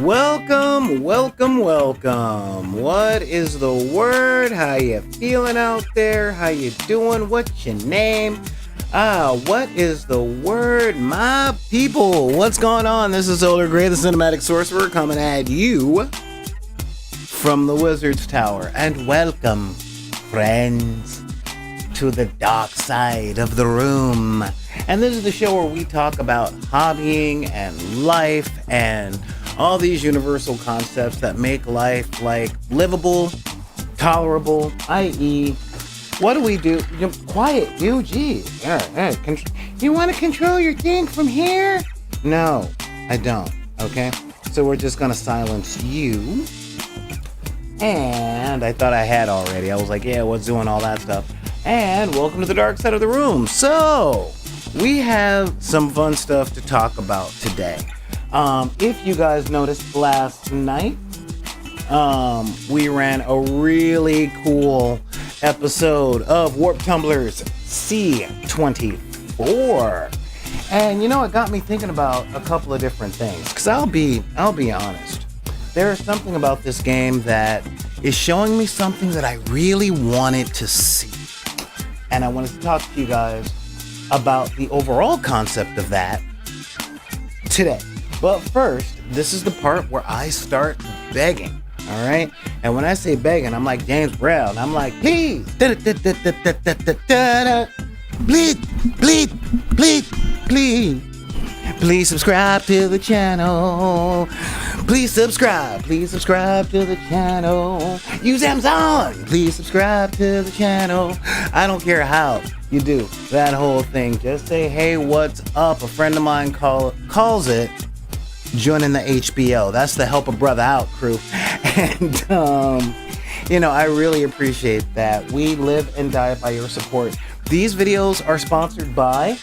Welcome. What is the word? How you feeling out there? How you doing? What's your name? What is the word, my people? What's going on? This is Older Gray, the Cinematic Sorcerer, coming at you from the Wizard's Tower. And welcome, friends, to the dark side of the room. And this is the show where we talk about hobbying and life and all these universal concepts that make life like livable, tolerable, i.e., what do we do? Quiet, you, geez. You want to control your thing from here? No, I don't, okay? So we're just going to silence you. And I thought I had already. I was like, yeah, what's doing all that stuff? And welcome to the dark side of the room. So, we have some fun stuff to talk about today. If you guys noticed last night, we ran a really cool episode of Warp Tumblr's C24. And you know, it got me thinking about a couple of different things. Because I'll be honest. There is something about this game that is showing me something that I really wanted to see. And I wanted to talk to you guys about the overall concept of that today. But first, this is the part where I start begging, all right? And when I say begging, I'm like James Brown. I'm like, please, please subscribe to the channel. Please subscribe to the channel. Use Amazon. Please subscribe to the channel. I don't care how you do that whole thing. Just say, hey, what's up? A friend of mine calls it joining the HBO. That's the Help a Brother Out crew. And, I really appreciate that. We live and die by your support. These videos are sponsored by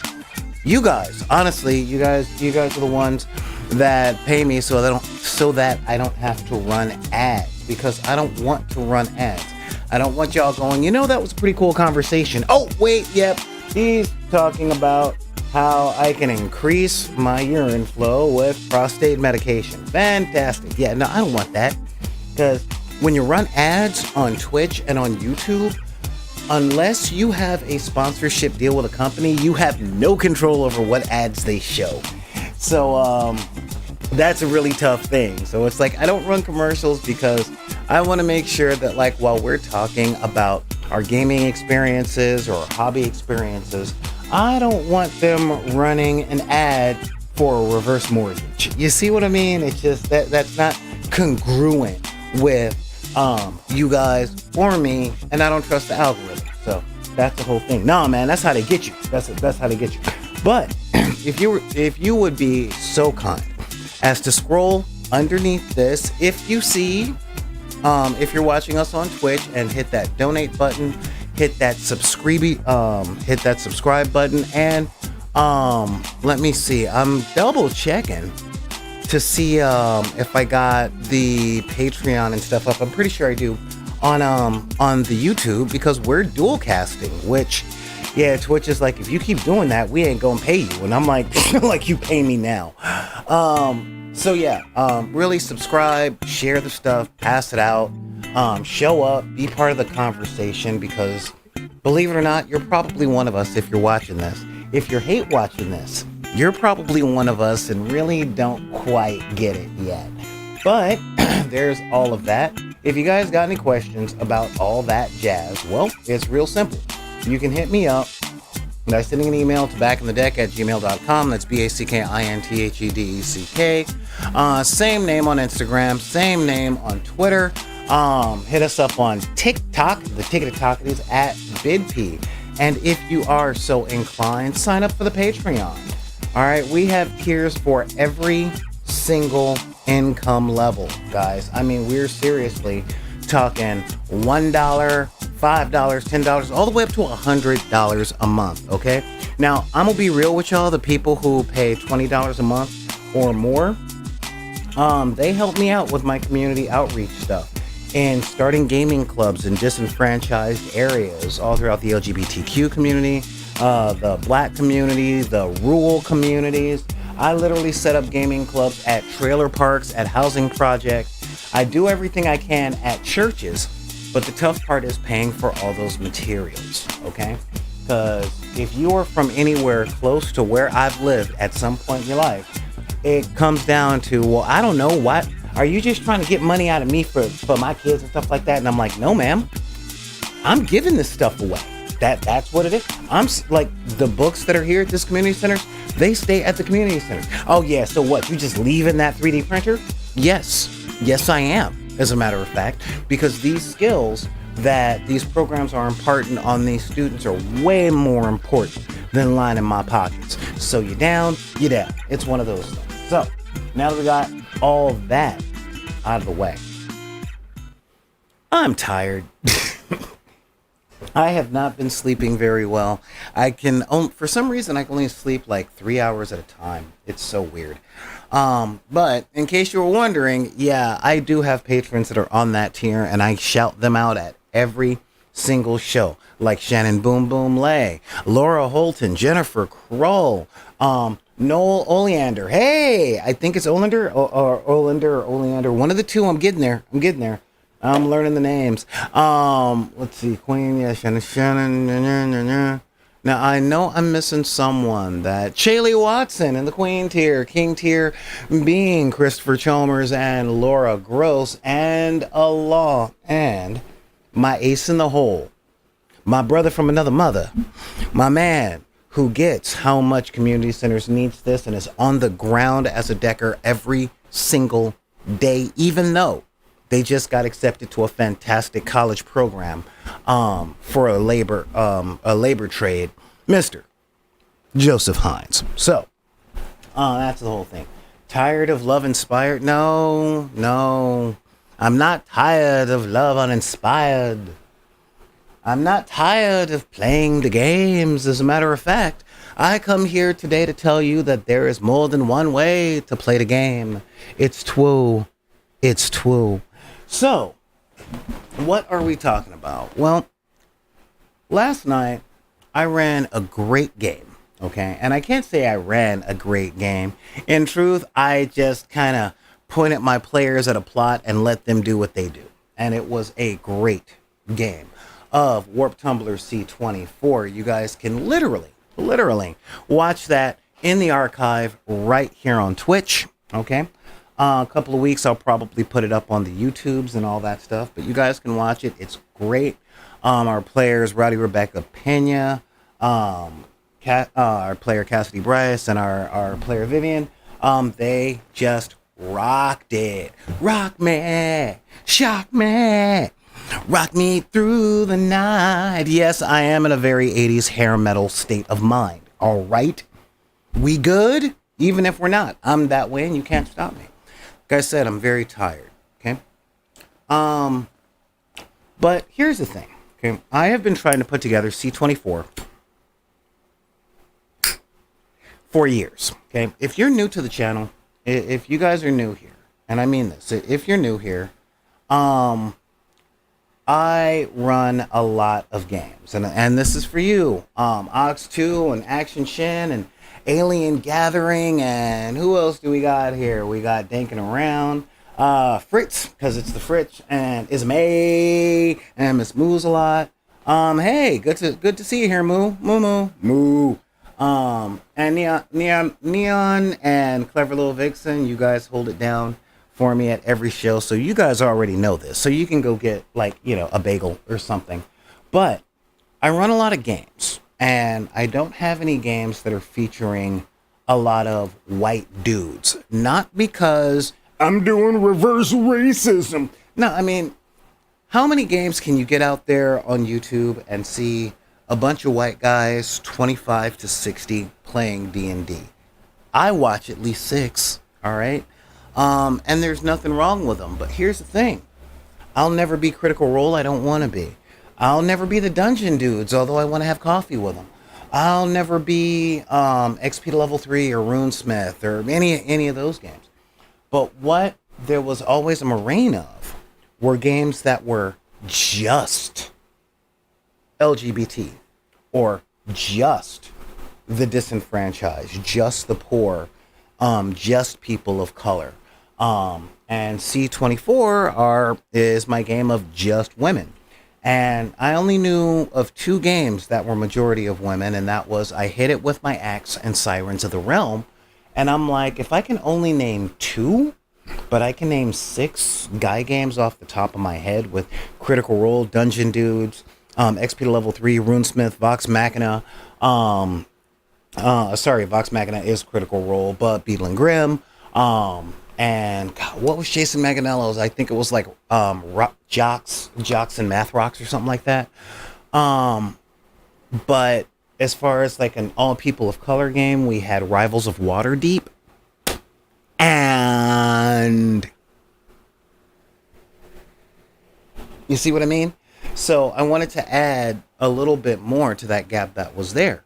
you guys. Honestly, you guys are the ones that pay me so that I don't have to run ads, because I don't want to run ads. I don't want y'all going, that was a pretty cool conversation. Oh, wait, yep. He's talking about how I can increase my urine flow with prostate medication. Fantastic. Yeah, no, I don't want that. Because when you run ads on Twitch and on YouTube, unless you have a sponsorship deal with a company, you have no control over what ads they show. So, that's a really tough thing. So it's like, I don't run commercials because I want to make sure that, like, while we're talking about our gaming experiences or hobby experiences, I don't want them running an ad for a reverse mortgage. You see what I mean? It's just that's not congruent with you guys or me, and I don't trust the algorithm. So that's the whole thing. Nah, man, that's how they get you. That's how they get you. But if you would be so kind as to scroll underneath this, if you see, if you're watching us on Twitch, and hit that donate button, hit that subscribe button, and let me see. I'm double checking to see if I got the Patreon and stuff up. I'm pretty sure I do on the YouTube, because we're dual casting, which, yeah, Twitch is like, if you keep doing that, we ain't gonna pay you. And I'm like, like, you pay me now. So yeah, really subscribe, share the stuff, pass it out, show up, be part of the conversation, because believe it or not, you're probably one of us if you're watching this. If you hate watching this, you're probably one of us and really don't quite get it yet. But there's all of that. If you guys got any questions about all that jazz, well, it's real simple. You can hit me up by sending an email to backinthedeck@gmail.com. That's BACKINTHEDECK. Same name on Instagram, same name on Twitter. Hit us up on TikTok. The TikTok is @BidP. And if you are so inclined, sign up for the Patreon. All right, we have tiers for every single income level, guys. I mean, we're seriously talking $1, $5, $10, all the way up to $100 a month, okay? Now, I'm gonna be real with y'all. The people who pay $20 a month or more, they help me out with my community outreach stuff and starting gaming clubs in disenfranchised areas all throughout the LGBTQ community, the Black community, the rural communities, I literally set up gaming clubs at trailer parks, at housing projects. I do everything I can at churches, but the tough part is paying for all those materials, okay? Because if you are from anywhere close to where I've lived at some point in your life, it comes down to, well, I don't know, what are you just trying to get money out of me for my kids and stuff like that? And I'm like, no, ma'am, I'm giving this stuff away. That's what it is. Like, the books that are here at this community center, they stay at the community center. Oh yeah, so what? You just leave in that 3D printer? Yes, I am. As a matter of fact, because these skills that these programs are imparting on these students are way more important than lining my pockets. So you're down. It's one of those things. So now that we got all that out of the way, I'm tired. I have not been sleeping very well. For some reason, I can only sleep like 3 hours at a time. It's so weird. But in case you were wondering, yeah, I do have patrons that are on that tier, and I shout them out at every single show, like Shannon Boom Boom Lay, Laura Holton, Jennifer Kroll, Noel Oleander. Hey, I think it's Olander or Oleander. One of the two. I'm getting there. I'm learning the names. Let's see. Queen, yeah, Shannon. Now, I know I'm missing someone. That Shaylee Watson in the Queen tier, King tier being Christopher Chalmers and Laura Gross and Allah. And my ace in the hole, my brother from another mother, my man who gets how much community centers needs this and is on the ground as a decker every single day, even though they just got accepted to a fantastic college program for a labor trade, Mr. Joseph Hines. So, that's the whole thing. Tired of love inspired? No. I'm not tired of love uninspired. I'm not tired of playing the games. As a matter of fact, I come here today to tell you that there is more than one way to play the game. It's two. So, what are we talking about? Well, last night I ran a great game, okay? And I can't say I ran a great game. In truth, I just kind of pointed my players at a plot and let them do what they do. And it was a great game of Warp Tumbler C24. You guys can literally watch that in the archive right here on Twitch, okay? A couple of weeks, I'll probably put it up on the YouTubes and all that stuff, but you guys can watch it. It's great. Our players, Rowdy Rebecca Pena, our player Cassidy Bryce, and our player Vivian, they just rocked it. Rock me, shock me, rock me through the night. Yes, I am in a very 80s hair metal state of mind. All right? We good? Even if we're not. I'm that way and you can't stop me. Like I said, I'm very tired, okay? But here's the thing, okay? I have been trying to put together C24 for years, okay? If you're new to the channel, if you guys are new here, and I mean this, if you're new here, I run a lot of games, and this is for you. Ox 2 and Action Shin and Alien Gathering, and who else do we got here? We got Dankin' Around, Fritz, because it's the Fritz, and Ismay, and Miss Moo's a lot. Hey, good to see you here, Moo. And Neon and Clever Little Vixen, you guys hold it down for me at every show, so you guys already know this, so you can go get, like, a bagel or something. But I run a lot of games, and I don't have any games that are featuring a lot of white dudes. Not because I'm doing reverse racism. No, I mean, how many games can you get out there on YouTube and see a bunch of white guys, 25 to 60, playing D&D? I watch at least 6, all right? And there's nothing wrong with them. But here's the thing. I'll never be Critical Role. I don't want to be. I'll never be the Dungeon Dudes, although I want to have coffee with them. I'll never be XP to Level 3 or RuneSmith or any of those games. But what there was always a moraine of were games that were just LGBT or just the disenfranchised, just the poor, just people of color. And C24 is my game of just women. And I only knew of two games that were majority of women, and that was I Hit It With My Axe and Sirens of the Realm. And I'm like, if I can only name two, but I can name six guy games off the top of my head with Critical Role, Dungeon Dudes, XP to Level 3, Runesmith, Vox Machina. Vox Machina is Critical Role, but Beetle and Grimm. And God, what was Jason Manganiello's? I think it was like Jocks and Math Rocks or something like that. But as far as like an all people of color game, we had Rivals of Waterdeep. And you see what I mean? So I wanted to add a little bit more to that gap that was there.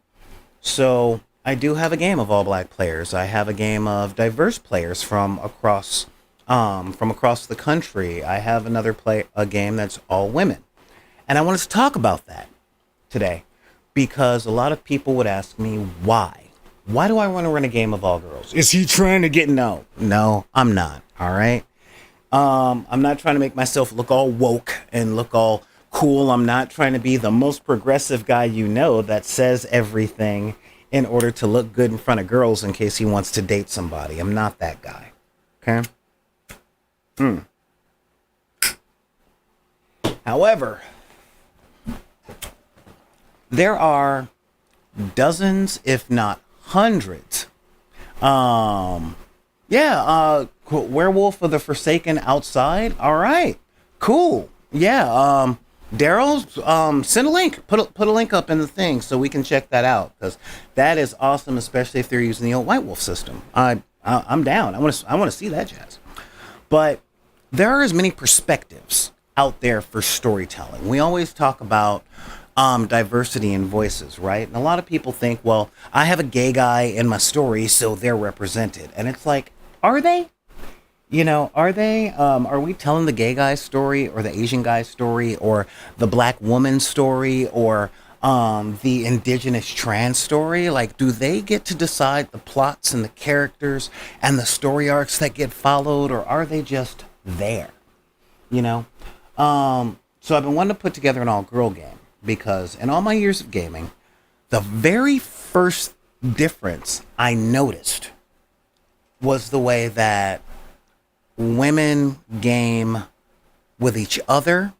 So I do have a game of all black players. I have a game of diverse players from across the country. I have a game that's all women. And I wanted to talk about that today because a lot of people would ask me why. Why do I want to run a game of all girls? Is he trying to get no, I'm not. All right. I'm not trying to make myself look all woke and look all cool. I'm not trying to be the most progressive guy you know that says everything in order to look good in front of girls in case he wants to date somebody. I'm not that guy. Okay? However, there are dozens, if not hundreds. Werewolf of the Forsaken Outside. All right. Cool. Yeah. Daryl, send a link. Put a link up in the thing so we can check that out because that is awesome, especially if they're using the old White Wolf system. I'm down. I want to see that jazz. But there are as many perspectives out there for storytelling. We always talk about diversity in voices, right? And a lot of people think, well, I have a gay guy in my story, so they're represented. And it's like, are they? You know, are they? Are we telling the gay guy's story or the Asian guy's story or the black woman's story or the indigenous trans story? Like, do they get to decide the plots and the characters and the story arcs that get followed, or are they just there? You know? So I've been wanting to put together an all-girl game because in all my years of gaming, the very first difference I noticed was the way that women game with each other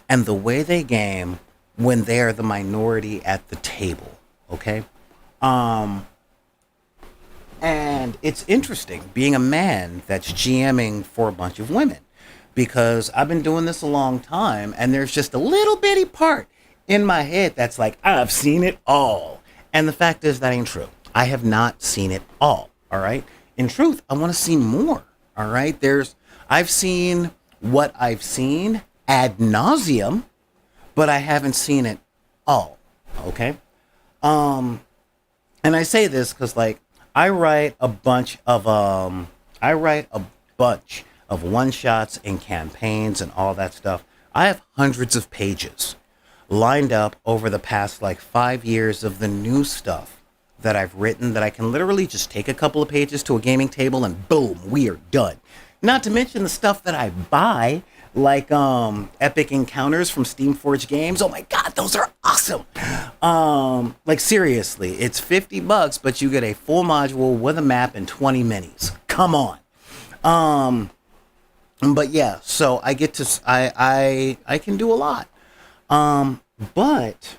and the way they game when they are the minority at the table. Okay? And it's interesting being a man that's GMing for a bunch of women because I've been doing this a long time and there's just a little bitty part in my head that's like, I've seen it all. And the fact is that ain't true. I have not seen it all. All right? In truth, I want to see more. All right, I've seen what I've seen ad nauseum, but I haven't seen it all. Okay, and I say this because like I write a bunch of one shots and campaigns and all that stuff. I have hundreds of pages lined up over the past like 5 years of the new stuff that I've written that I can literally just take a couple of pages to a gaming table and boom, we are done. Not to mention the stuff that I buy, like Epic Encounters from Steamforged Games. Oh my God, those are awesome. Like seriously, it's $50, but you get a full module with a map and 20 minis. Come on. But yeah, so I get to I can do a lot. But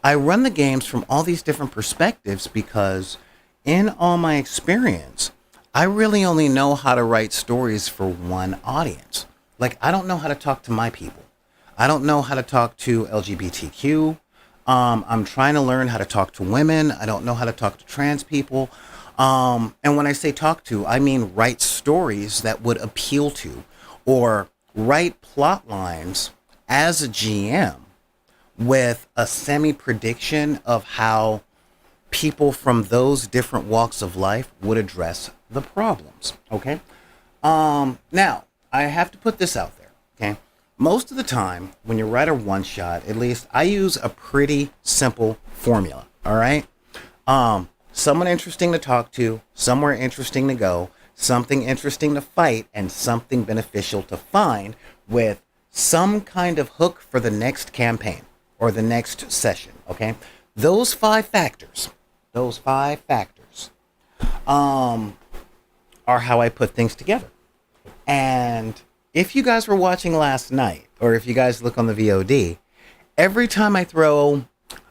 I run the games from all these different perspectives because in all my experience, I really only know how to write stories for one audience. Like, I don't know how to talk to my people. I don't know how to talk to LGBTQ. I'm trying to learn how to talk to women. I don't know how to talk to trans people. And when I say talk to, I mean write stories that would appeal to or write plot lines as a GM with a semi-prediction of how people from those different walks of life would address the problems. Okay? Now, I have to put this out there. Okay? Most of the time, when you write a one-shot, at least I use a pretty simple formula. All right? someone interesting to talk to, somewhere interesting to go, something interesting to fight, and something beneficial to find with some kind of hook for the next campaign or the next session, okay? Those five factors, are how I put things together. And if you guys were watching last night, or if you guys look on the VOD, every time I throw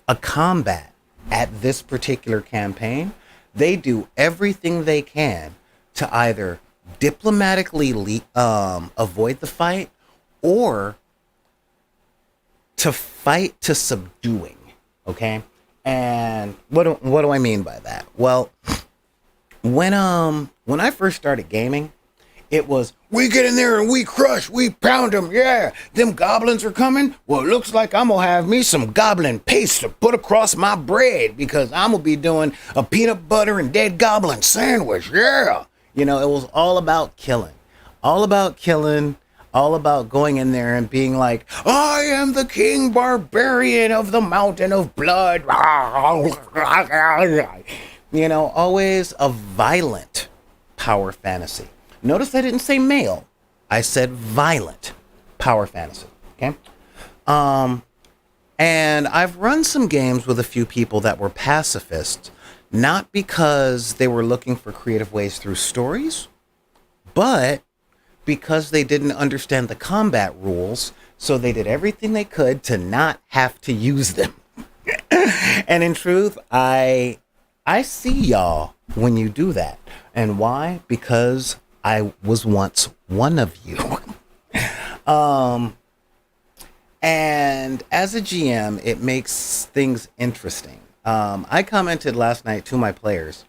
a combat at this particular campaign, they do everything they can to either diplomatically avoid the fight or to fight to subduing. Okay, and what do I mean by that? Well, when I first started gaming, it was, we get in there and we crush, we pound them, yeah. Them goblins are coming. Well, it looks like I'm gonna have me some goblin paste to put across my bread because I'm gonna be doing a peanut butter and dead goblin sandwich, yeah. You know, it was all about killing, all about going in there and being like, I am the king barbarian of the mountain of blood. You know, always a violent power fantasy. Notice I didn't say male. I said violent power fantasy. Okay. And I've run some games with a few people that were pacifists, not because they were looking for creative ways through stories, but because they didn't understand the combat rules, so they did everything they could to not have to use them. And in truth, I see y'all when you do that. And why? Because I was once one of you. And as a GM, it makes things interesting. I commented last night to my players,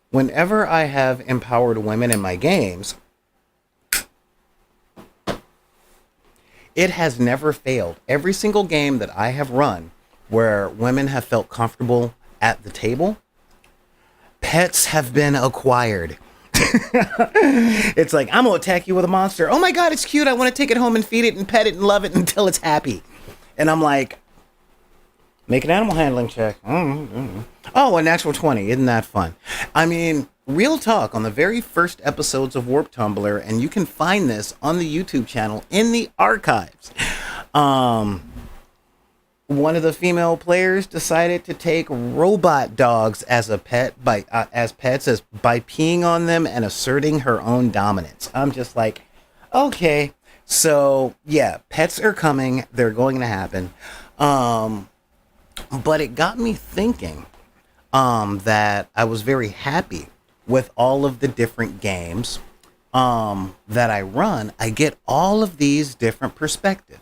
whenever I have empowered women in my games, it has never failed. Every single game that I have run where women have felt comfortable at the table, pets have been acquired. It's like, I'm gonna attack you with a monster. Oh my god, it's cute. I want to take it home and feed it and pet it and love it until it's happy. And I'm like, make an animal handling check. Oh, a natural 20. Isn't that fun? I mean, real talk, on the very first episodes of Warp Tumbler, and you can find this on the YouTube channel in the archives. One of the female players decided to take robot dogs as a pet by peeing on them and asserting her own dominance. I'm just like, okay, so yeah, pets are coming. They're going to happen. But it got me thinking that I was very happy with all of the different games that I run. I get all of these different perspectives.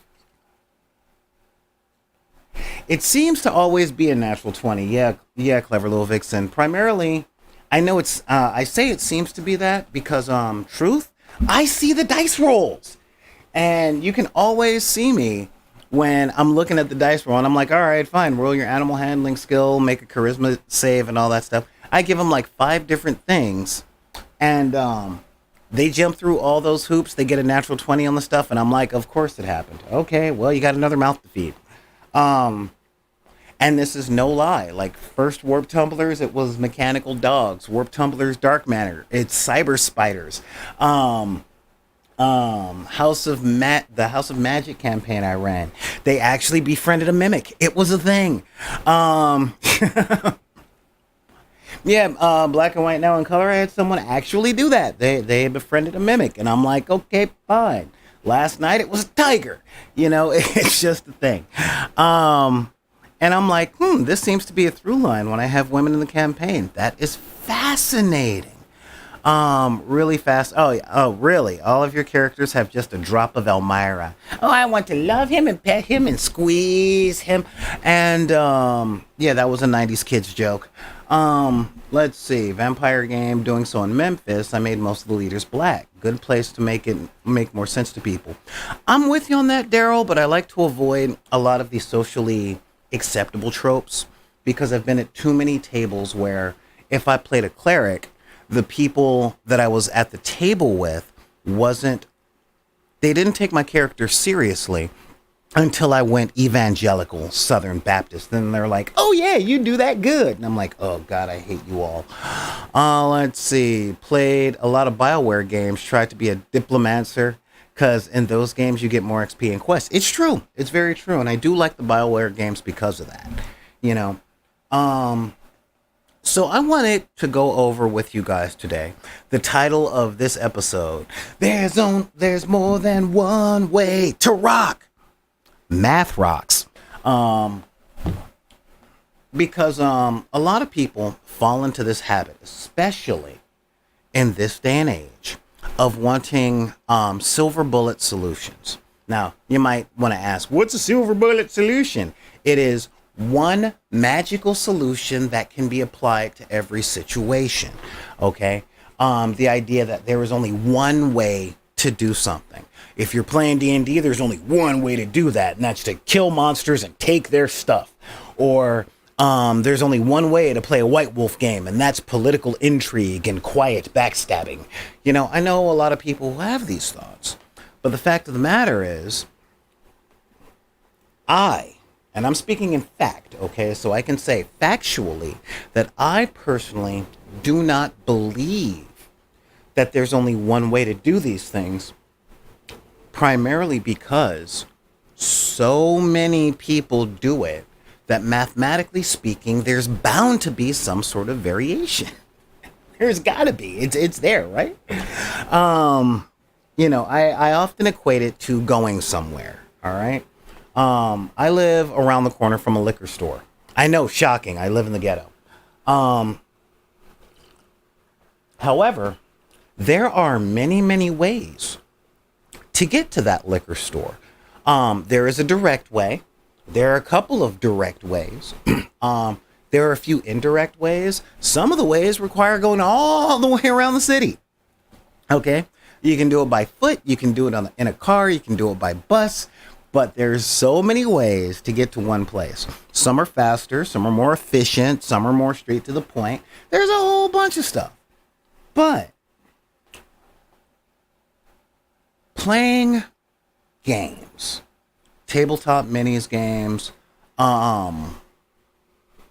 It seems to always be a natural 20. Yeah, clever little vixen. Primarily, I know it's, I say it seems to be that because, truth, I see the dice rolls. And you can always see me when I'm looking at the dice roll and I'm like, all right, fine, roll your animal handling skill, make a charisma save and all that stuff. I give them like 5 different things and, they jump through all those hoops. They get a natural 20 on the stuff. And I'm like, of course it happened. Okay, well, you got another mouth to feed. And this is no lie. Like, first Warp Tumblers, it was mechanical dogs. Warp Tumblers Dark Matter, it's cyber spiders. The House of Magic campaign I ran, they actually befriended a mimic. It was a thing. Yeah, Black and White Now in Color, I had someone actually do that. They befriended a mimic, and I'm like, okay, fine. Last night it was a tiger. You know, it's just a thing. And I'm like, this seems to be a through line when I have women in the campaign. That is fascinating. Really fast. Oh, really? All of your characters have just a drop of Elmira. Oh, I want to love him and pet him and squeeze him. And, yeah, that was a 90s kids joke. Let's see. Vampire game, doing so in Memphis. I made most of the leaders black. Good place to make more sense to people. I'm with you on that, Daryl, but I like to avoid a lot of the socially acceptable tropes because I've been at too many tables where if I played a cleric, the people that I was at the table with they didn't take my character seriously until I went evangelical Southern Baptist. Then they're like, oh yeah, you do that good. And I'm like, oh God, I hate you all. Let's see. Played a lot of Bioware games. Tried to be a diplomancer. Because in those games, you get more XP and quests. It's true. It's very true. And I do like the Bioware games because of that. You know. So I wanted to go over with you guys today the title of this episode. There's more than one way to rock. Math rocks. Because a lot of people fall into this habit, especially in this day and age, of wanting silver bullet solutions. Now, you might want to ask, what's a silver bullet solution? It is one magical solution that can be applied to every situation. Okay? The idea that there is only one way to do something. If you're playing D&D, there's only one way to do that, and that's to kill monsters and take their stuff. Or there's only one way to play a White Wolf game, and that's political intrigue and quiet backstabbing. You know, I know a lot of people who have these thoughts. But the fact of the matter is, and I'm speaking in fact, okay, so I can say factually that I personally do not believe that there's only one way to do these things, primarily because so many people do it that mathematically speaking, there's bound to be some sort of variation. There's got to be. It's there, right? You know, I often equate it to going somewhere, all right? I live around the corner from a liquor store. I know, shocking. I live in the ghetto. However, there are many, many ways to get to that liquor store. There is a direct way. There are a couple of direct ways. There are a few indirect ways. Some of the ways require going all the way around the city. Okay? You can do it by foot. You can do it in a car. You can do it by bus. But there's so many ways to get to one place. Some are faster. Some are more efficient. Some are more straight to the point. There's a whole bunch of stuff. But playing games, tabletop minis games,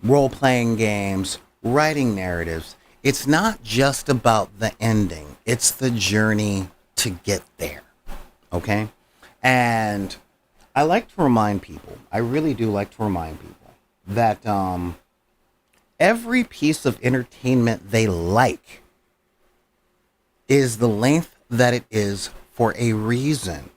role-playing games, writing narratives, it's not just about the ending. It's the journey to get there. Okay? And I like to remind people, I really do like to remind people, that every piece of entertainment they like is the length that it is for a reason.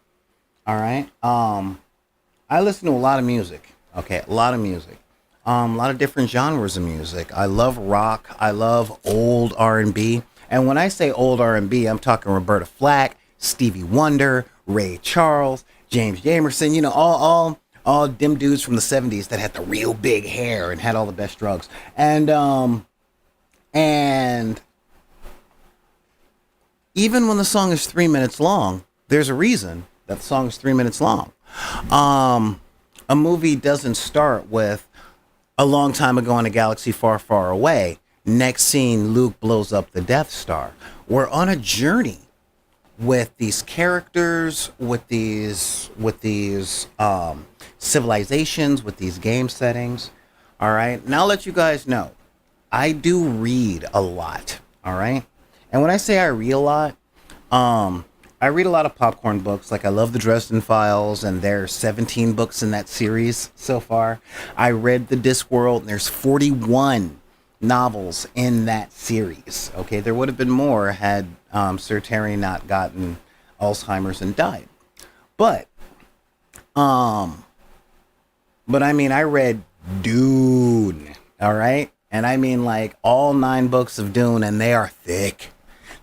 All right? I listen to a lot of music. Okay, a lot of music. A lot of different genres of music. I love rock. I love old R&B. And when I say old R&B, I'm talking Roberta Flack, Stevie Wonder, Ray Charles, James Jamerson. You know, all them dudes from the 70s that had the real big hair and had all the best drugs. And even when the song is 3 minutes long, there's a reason that the song is 3 minutes long. A movie doesn't start with a long time ago in a galaxy far, far away. Next scene, Luke blows up the Death Star. We're on a journey with these characters, with these civilizations, with these game settings. All right. Now I'll let you guys know, I do read a lot. All right. And when I say I read a lot, I read a lot of popcorn books. Like I love the Dresden Files, and there's 17 books in that series so far. I read the Discworld, and there's 41 novels in that series. Okay, there would have been more had Sir Terry not gotten Alzheimer's and died. But I mean, I read Dune. All right, and I mean like all 9 books of Dune, and they are thick.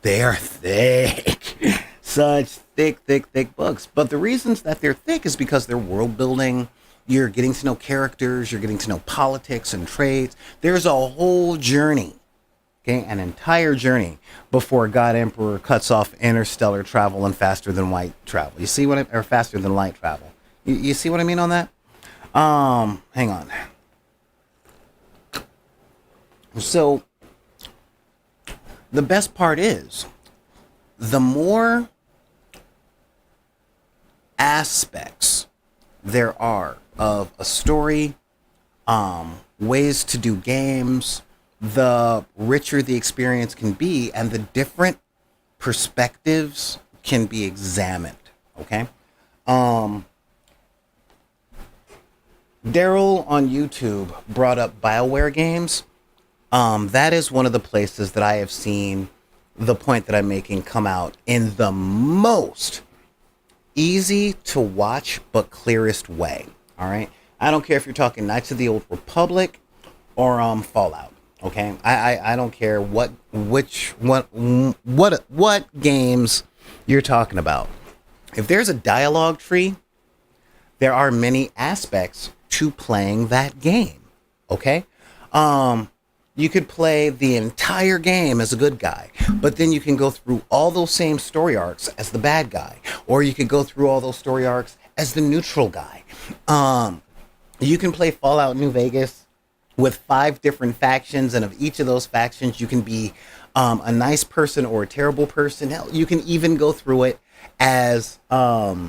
They are thick. Such thick books. But the reasons that they're thick is because they're world building. You're getting to know characters. You're getting to know politics and trades. There's a whole journey, okay, an entire journey before God Emperor cuts off interstellar travel and faster than light travel. You see what or faster than light travel. You see what I mean on that? Hang on. So the best part is, the more aspects there are of a story, ways to do games, the richer the experience can be, and the different perspectives can be examined. Okay. Daryl on YouTube brought up Bioware Games. That is one of the places that I have seen the point that I'm making come out in the most easy to watch but clearest way. All right. I don't care if you're talking Knights of the Old Republic or Fallout. Okay. I don't care what games you're talking about. If there's a dialogue tree, there are many aspects to playing that game. Okay. You could play the entire game as a good guy, but then you can go through all those same story arcs as the bad guy, or you could go through all those story arcs as the neutral guy. You can play Fallout New Vegas with 5 different factions, and of each of those factions, you can be a nice person or a terrible person. Hell, you can even go through it as a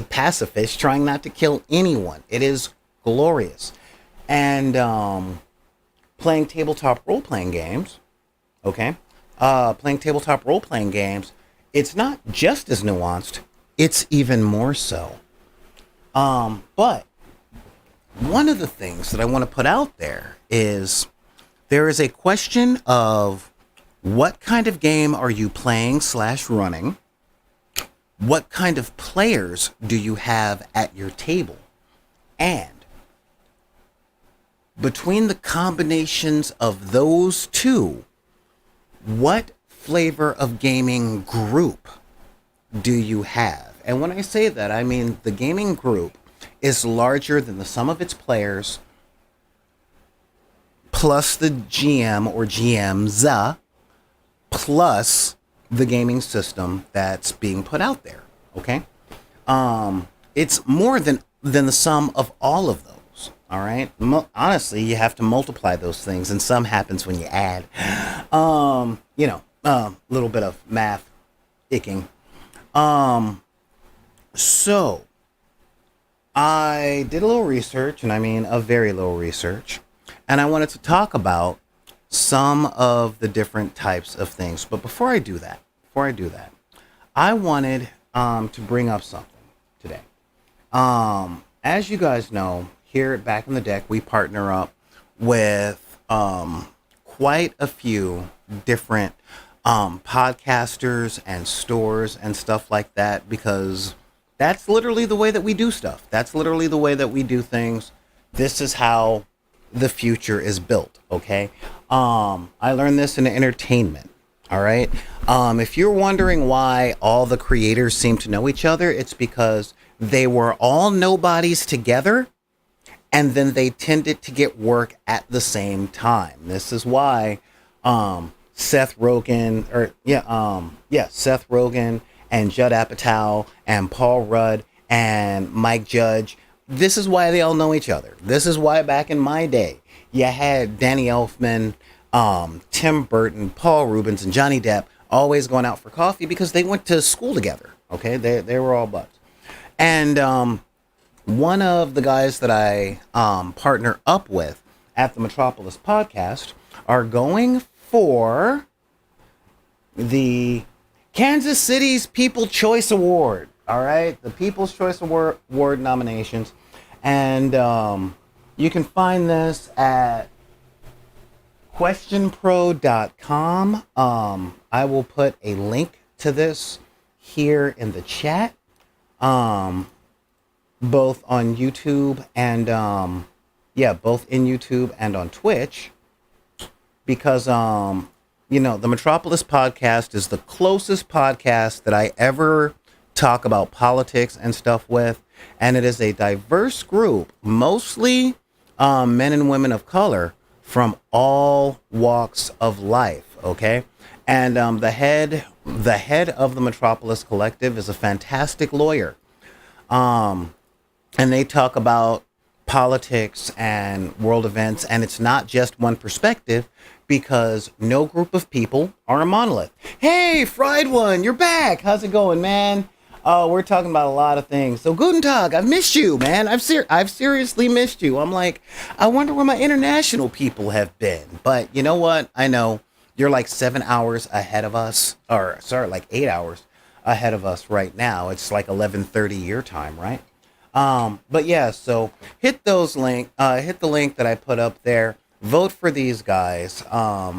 pacifist, trying not to kill anyone. It is glorious. And playing tabletop role-playing games, okay? Playing tabletop role-playing games, it's not just as nuanced, it's even more so. But one of the things that I want to put out there is a question of what kind of game are you playing / running? What kind of players do you have at your table? And between the combinations of those two, what flavor of gaming group do you have? And when I say that, I mean the gaming group is larger than the sum of its players plus the GM or GMs plus the gaming system that's being put out there. Okay? It's more than the sum of all of those. All right. Honestly, you have to multiply those things, and some happens when you add. Little bit of math icking. So I did a little research, and I mean a very little research, and I wanted to talk about some of the different types of things. But before I do that, I wanted to bring up something today. As you guys know, here at Back in the Deck, we partner up with quite a few different podcasters and stores and stuff like that, because that's literally the way that we do stuff. That's literally the way that we do things. This is how the future is built, okay? I learned this in entertainment, all right? If you're wondering why all the creators seem to know each other, it's because they were all nobodies together, and then they tended to get work at the same time. This is why Seth Rogen and Judd Apatow and Paul Rudd and Mike Judge, this is why they all know each other. This is why back in my day, you had Danny Elfman, Tim Burton, Paul Rubens, and Johnny Depp always going out for coffee because they went to school together. Okay, they were all buds. And one of the guys that I partner up with at the Metropolis podcast are going for the Kansas City's People's Choice Award. All right, the People's Choice Award nominations. And you can find this at questionpro.com. I will put a link to this here in the chat. Both on YouTube and both in YouTube and on Twitch, because the Metropolis podcast is the closest podcast that I ever talk about politics and stuff with, and it is a diverse group, mostly men and women of color from all walks of life. Okay, and the head of the Metropolis Collective is a fantastic lawyer. And they talk about politics and world events, and it's not just one perspective, because no group of people are a monolith. Hey, Fried One, you're back. How's it going, man? Oh, we're talking about a lot of things. So, Guten Tag, I've missed you, man. I've seriously missed you. I'm like, I wonder where my international people have been. But you know what? I know you're like 7 hours ahead of us, or sorry, like 8 hours ahead of us right now. It's like 11:30 your time, right? But yeah, so hit the link that I put up there. Vote for these guys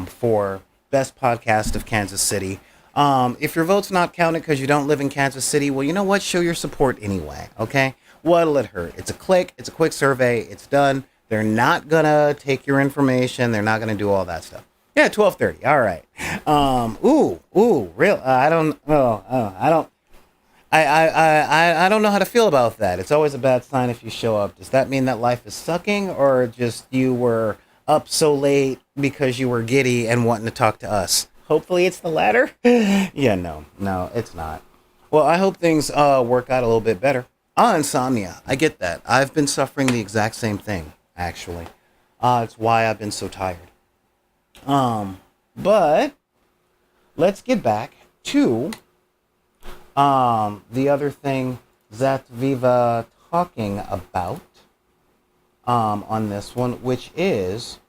for best podcast of Kansas City. If your vote's not counted because you don't live in Kansas City, well, you know what? Show your support anyway. Okay, what'll it hurt? It's a click. It's a quick survey. It's done. They're not gonna take your information. They're not gonna do all that stuff. Yeah, 12:30. All right. Real. I don't. I don't. I don't know how to feel about that. It's always a bad sign if you show up. Does that mean that life is sucking, or just you were up so late because you were giddy and wanting to talk to us? Hopefully it's the latter. Yeah, no, it's not. Well, I hope things work out a little bit better. Insomnia. I get that. I've been suffering the exact same thing, actually. It's why I've been so tired. But let's get back to the other thing that we were talking about on this one, which is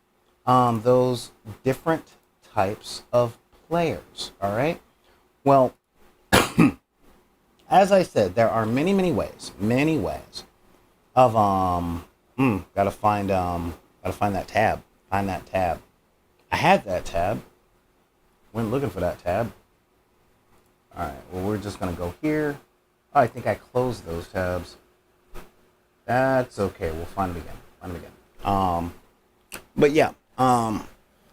those different types of players. All right. Well, as I said, there are many ways of gotta find that tab. Find that tab. I had that tab. Went looking for that tab. All right, well, we're just going to go here. Oh, I think I closed those tabs. That's okay. We'll find them again. But yeah.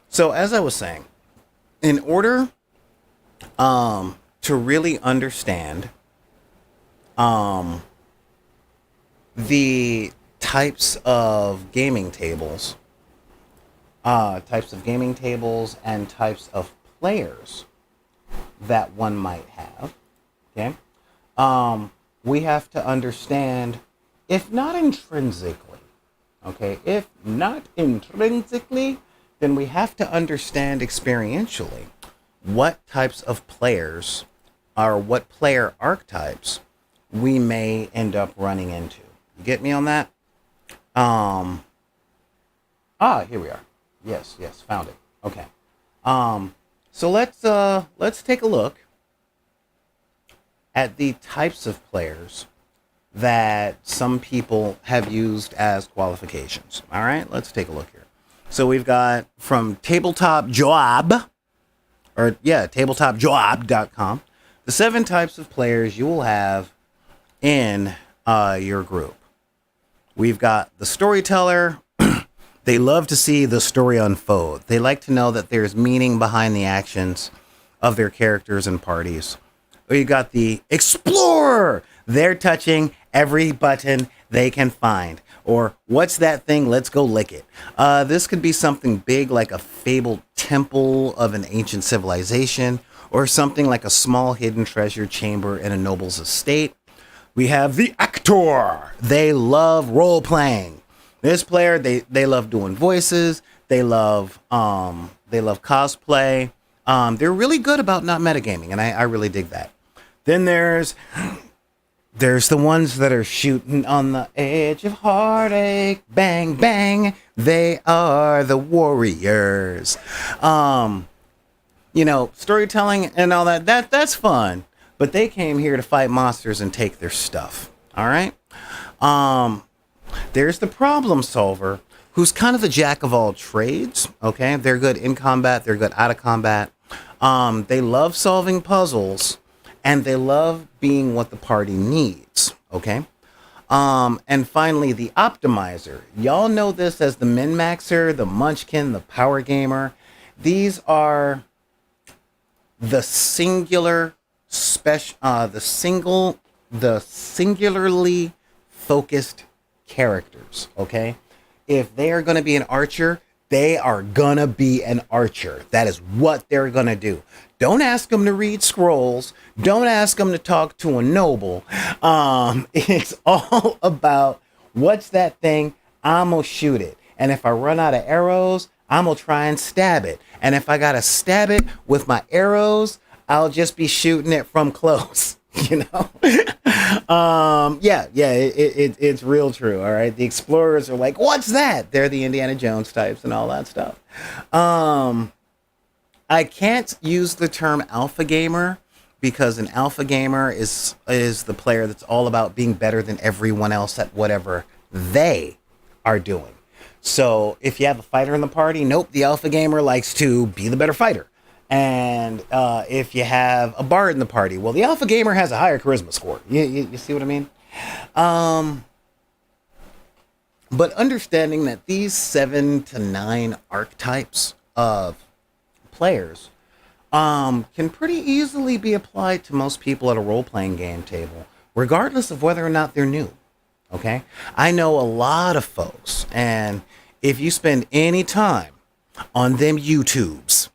So as I was saying, in order to really understand the types of gaming tables and types of players that one might have, okay? We have to understand, if not intrinsically, then we have to understand experientially what types of players or what player archetypes we may end up running into. You get me on that? Here we are. Yes, found it. Okay. So let's take a look at the types of players that some people have used as qualifications. All right, let's take a look here. So we've got from tabletopjob.com, the 7 types of players you will have in your group. We've got the storyteller. They love to see the story unfold. They like to know that there's meaning behind the actions of their characters and parties. We got the explorer. They're touching every button they can find. Or, what's that thing? Let's go lick it. This could be something big like a fabled temple of an ancient civilization, or something like a small hidden treasure chamber in a noble's estate. We have the actor. They love role-playing. This player, they love doing voices. They love cosplay. They're really good about not metagaming, and I really dig that. Then there's the ones that are shooting on the edge of heartache. Bang, bang. They are the warriors. Storytelling and all that's fun. But they came here to fight monsters and take their stuff. All right? There's the problem solver, who's kind of the jack of all trades. Okay? They're good in combat. They're good out of combat. They love solving puzzles. And they love being what the party needs. Okay? And finally, the optimizer. Y'all know this as the min-maxer, the munchkin, the power gamer. These are the singularly focused characters, okay? If they are going to be an archer, they are going to be an archer. That is what they're going to do. Don't ask them to read scrolls. Don't ask them to talk to a noble. It's all about, what's that thing? I'm going to shoot it. And if I run out of arrows, I'm going to try and stab it. And if I got to stab it with my arrows, I'll just be shooting it from close. you know. It's real true. All right, the explorers are like, what's that? They're the Indiana Jones types and all that stuff. I can't use the term alpha gamer because an alpha gamer is the player that's all about being better than everyone else at whatever they are doing. So if you have a fighter in the party, nope, the alpha gamer likes to be the better fighter. And if you have a bard in the party, well, the alpha gamer has a higher charisma score. You see what I mean? But understanding that these 7 to 9 archetypes of players can pretty easily be applied to most people at a role-playing game table, regardless of whether or not they're new. Okay? I know a lot of folks, and if you spend any time on them YouTubes,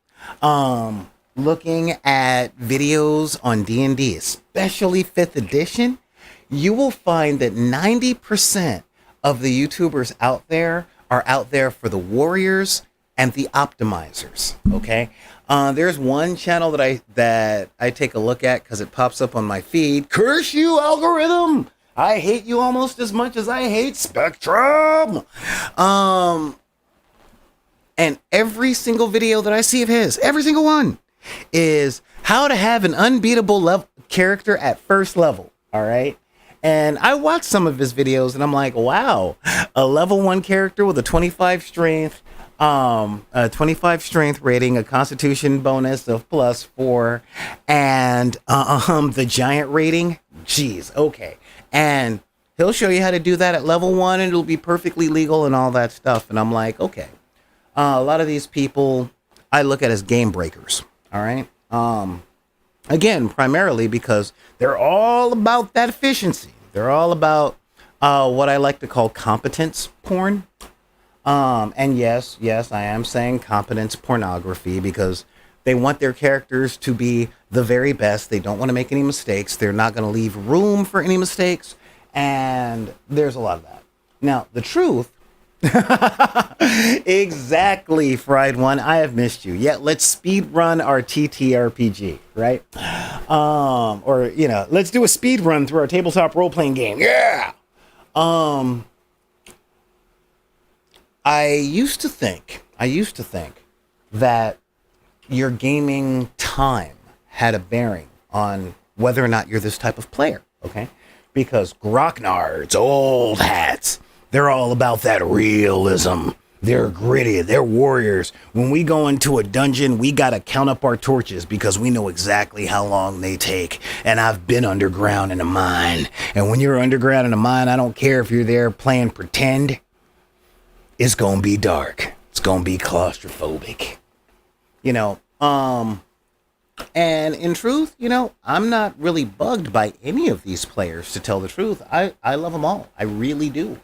looking at videos on D&D, especially 5th edition, you will find that 90% of the YouTubers out there are out there for the warriors and the optimizers. Okay, there's one channel that I take a look at because it pops up on my feed. Curse you, algorithm! I hate you almost as much as I hate Spectrum. And every single video that I see of his, every single one, is how to have an unbeatable character at first level. All right. And I watched some of his videos and I'm like, wow, a level 1 character with a 25 strength, a 25 strength rating, a constitution bonus of +4, and the giant rating. Jeez, okay. And he'll show you how to do that at level 1 and it'll be perfectly legal and all that stuff. And I'm like, okay. A lot of these people I look at as game breakers. All right. Again, primarily because they're all about that efficiency. They're all about what I like to call competence porn. And yes, I am saying competence pornography because they want their characters to be the very best. They don't want to make any mistakes. They're not going to leave room for any mistakes. And there's a lot of that. Now, the truth. Exactly, Fried One. I have missed you. Yeah, let's speed run our TTRPG, right? Or let's do a speed run through our tabletop role playing game. Yeah. I used to think that your gaming time had a bearing on whether or not you're this type of player. Okay, because Grocknards, old hats. They're all about that realism. They're gritty. They're warriors. When we go into a dungeon, we got to count up our torches because we know exactly how long they take. And I've been underground in a mine. And when you're underground in a mine, I don't care if you're there playing pretend. It's going to be dark. It's going to be claustrophobic. And in truth, I'm not really bugged by any of these players, to tell the truth. I love them all. I really do.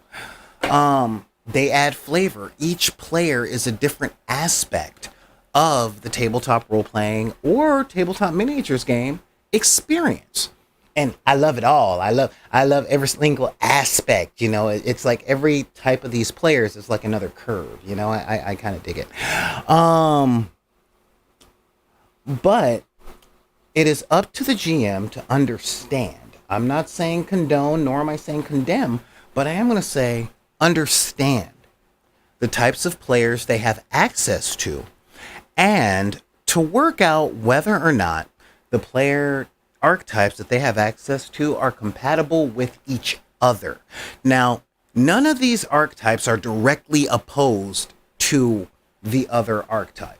They add flavor. Each player is a different aspect of the tabletop role-playing or tabletop miniatures game experience. And I love it all. I love every single aspect. It's like every type of these players is like another curve. I kind of dig it. But it is up to the GM to understand. I'm not saying condone, nor am I saying condemn, but I am going to say understand the types of players they have access to and to work out whether or not the player archetypes that they have access to are compatible with each other. Now, none of these archetypes are directly opposed to the other archetype,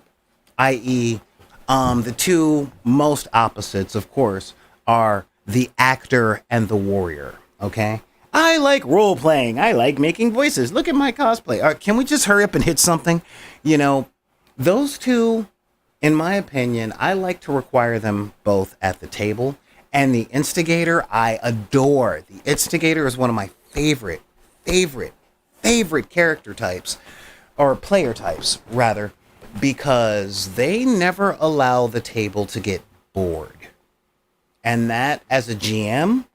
i.e., the two most opposites, of course, are the actor and the warrior, okay? I like role-playing. I like making voices. Look at my cosplay. Can we just hurry up and hit something? Those two, in my opinion, I like to require them both at the table. And the instigator, I adore. The instigator is one of my favorite character types, or player types, rather, because they never allow the table to get bored. And that, as a GM,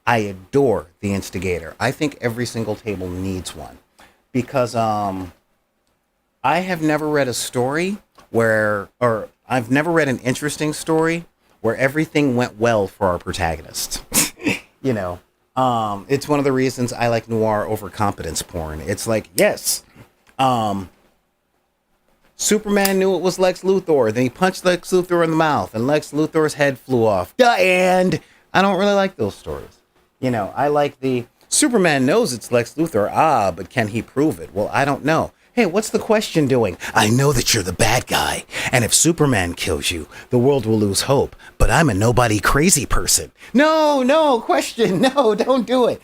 I adore the instigator. I think every single table needs one. Because I have never read a story I've never read an interesting story where everything went well for our protagonist. you know, it's one of the reasons I like noir over competence porn. It's like, yes, Superman knew it was Lex Luthor. Then he punched Lex Luthor in the mouth, and Lex Luthor's head flew off. And I don't really like those stories. I like the Superman knows it's Lex Luthor. But can he prove it? Well, I don't know. Hey, what's the question doing? I know that you're the bad guy, and if Superman kills you, the world will lose hope. But I'm a nobody crazy person. No, question. No, don't do it.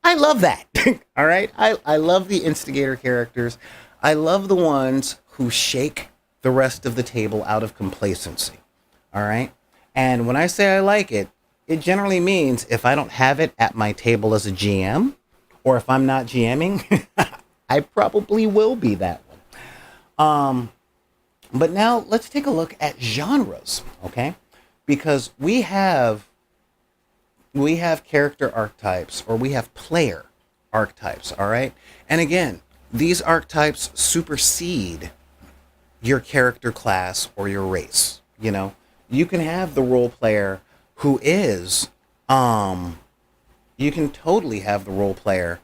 I love that. All right? I love the instigator characters. I love the ones who shake the rest of the table out of complacency. All right? And when I say I like it, it generally means if I don't have it at my table as a GM, or if I'm not GMing, I probably will be that one. But now let's take a look at genres, okay? Because we have character archetypes, or we have player archetypes, all right? And again, these archetypes supersede your character class or your race. You can have the role player who is, you can totally have the role player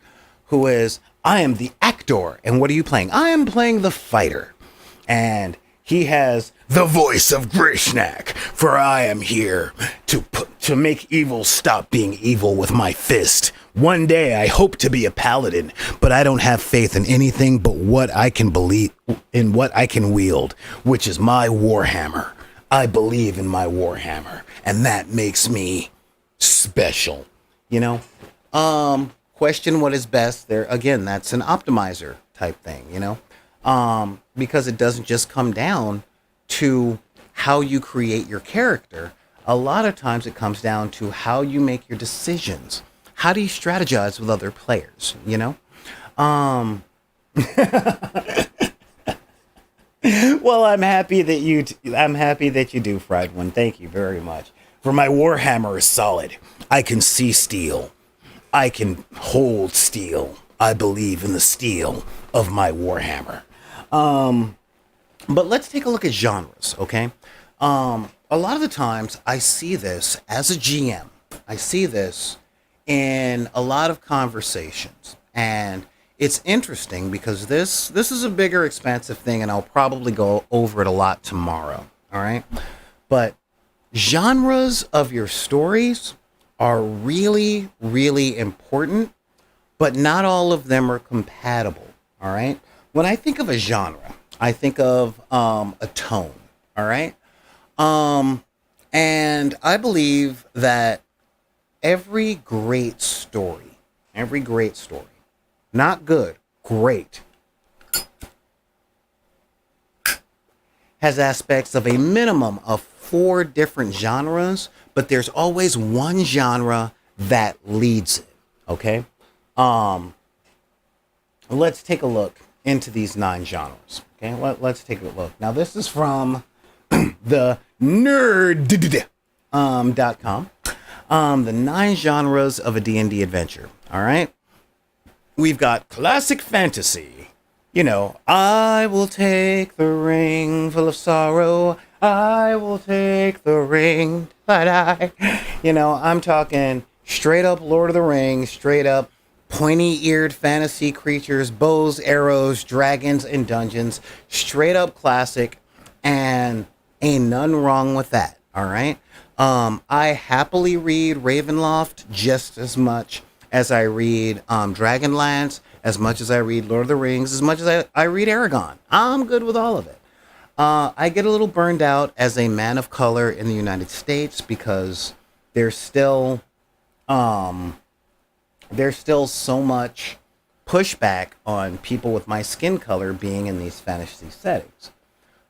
who is, I am the actor, and what are you playing? I am playing the fighter, and he has the voice of Grishnak, for I am here to make evil stop being evil with my fist. One day I hope to be a paladin, but I don't have faith in anything but what I can believe in, what I can wield, which is my warhammer. I believe in my warhammer, and that makes me special. Question what is best there. Again, that's an optimizer type thing, because it doesn't just come down to how you create your character. A lot of times it comes down to how you make your decisions. How do you strategize with other players, Well, I'm happy that you do, Fried One. Thank you very much. For my warhammer is solid. I can see steel. I can hold steel. I believe in the steel of my warhammer. But let's take a look at genres, okay? A lot of the times I see this as a GM. I see this in a lot of conversations. And it's interesting because this is a bigger, expansive thing, and I'll probably go over it a lot tomorrow, all right? But genres of your stories are really, really important, but not all of them are compatible, all right? When I think of a genre, I think of a tone, all right? And I believe that every great story, not good, great, has aspects of a minimum of 4 different genres, but there's always one genre that leads it, okay? Let's take a look into these 9 genres, okay? Let's take a look. Now, this is from the nerd.com. The 9 genres of a D&D adventure, all right? We've got classic fantasy. I will take the ring full of sorrow. I will take the ring, but I'm talking straight up Lord of the Rings, straight up pointy-eared fantasy creatures, bows, arrows, dragons, and dungeons. Straight up classic, and ain't none wrong with that, all right? I happily read Ravenloft just as much as I read Dragonlance, as much as I read Lord of the Rings, as much as I read Aragon. I'm good with all of it. I get a little burned out as a man of color in the United States because there's still so much pushback on people with my skin color being in these fantasy settings.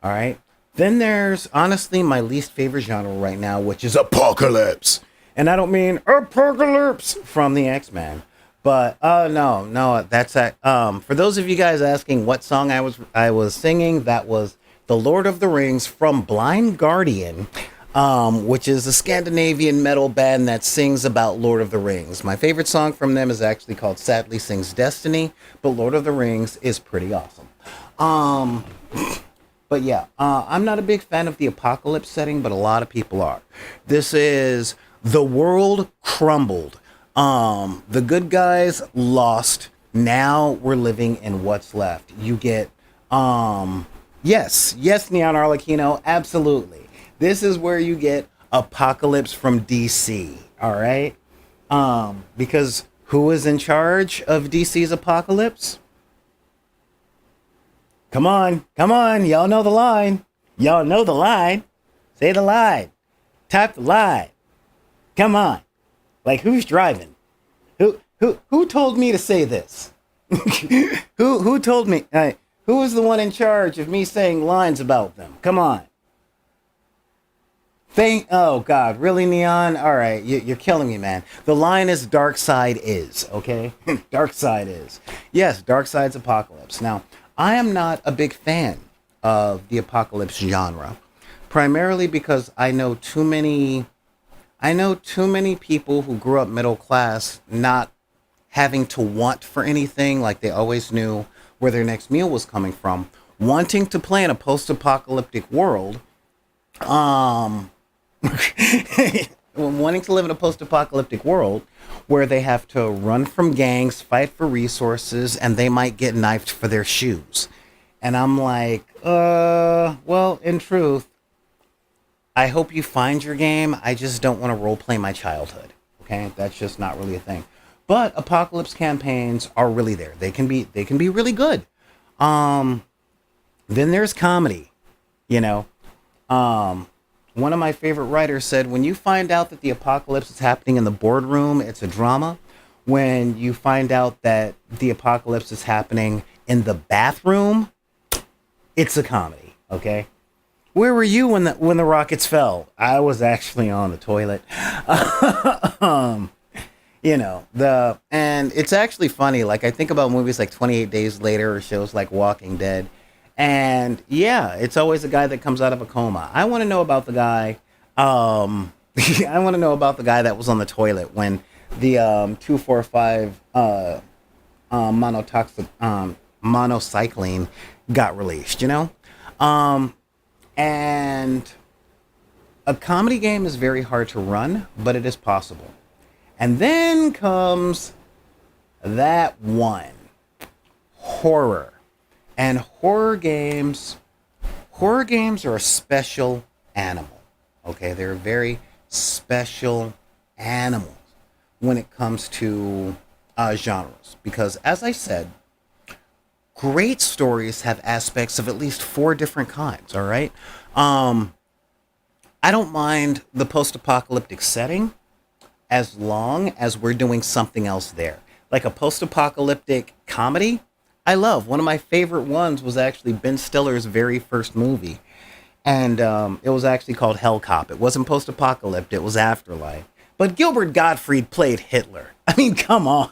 All right. Then there's honestly my least favorite genre right now, which is apocalypse. And I don't mean apocalypse from the X-Men, but no, that's that. For those of you guys asking what song I was singing, that was The Lord of the Rings from Blind Guardian, which is a Scandinavian metal band that sings about Lord of the Rings. My favorite song from them is actually called Sadly Sings Destiny, but Lord of the Rings is pretty awesome. But yeah, I'm not a big fan of the apocalypse setting, but a lot of people are. This is the world crumbled. The good guys lost. Now we're living in what's left. You get, yes, Neon Arlecchino, absolutely. This is where you get Apocalypse from DC. All right, because who is in charge of DC's Apocalypse? Come on, y'all know the line. Y'all know the line. Say the line. Type the line. Come on. Like, who's driving? Who told me to say this? Who told me? Who was the one in charge of me saying lines about them? Come on. Oh God, really, Neon? All right, you're killing me, man. The line is Dark Side is, okay? Dark Side is. Yes, Dark Side's Apocalypse. Now, I am not a big fan of the apocalypse genre, primarily because I know too many people who grew up middle class not having to want for anything, like they always knew where their next meal was coming from, wanting to play in a post-apocalyptic world, um, wanting to live in a post-apocalyptic world where they have to run from gangs, fight for resources, and they might get knifed for their shoes. And I'm like, well, in truth, I hope you find your game. I just don't want to roleplay my childhood. Okay, that's just not really a thing. But apocalypse campaigns are really there. They can be really good. Then there's comedy. You know, one of my favorite writers said, when you find out that the apocalypse is happening in the boardroom, it's a drama. When you find out that the apocalypse is happening in the bathroom, it's a comedy. Okay. Where were you when the rockets fell? I was actually on the toilet. And it's actually funny. Like, I think about movies like 28 Days Later or shows like Walking Dead. And yeah, it's always a guy that comes out of a coma. I want to know about the guy. I want to know about the guy that was on the toilet when the 2,4,5 monocycline got released. And a comedy game is very hard to run, but it is possible. And then comes that one, horror. And horror games are a special animal. Okay, they're very special animals when it comes to genres. Because as I said, great stories have aspects of at least 4 different kinds, all right? I don't mind the post-apocalyptic setting as long as we're doing something else there. Like a post-apocalyptic comedy, I love. One of my favorite ones was actually Ben Stiller's very first movie. And it was actually called Hell Cop. It wasn't post-apocalyptic, it was Afterlife. But Gilbert Gottfried played Hitler. I mean, come on.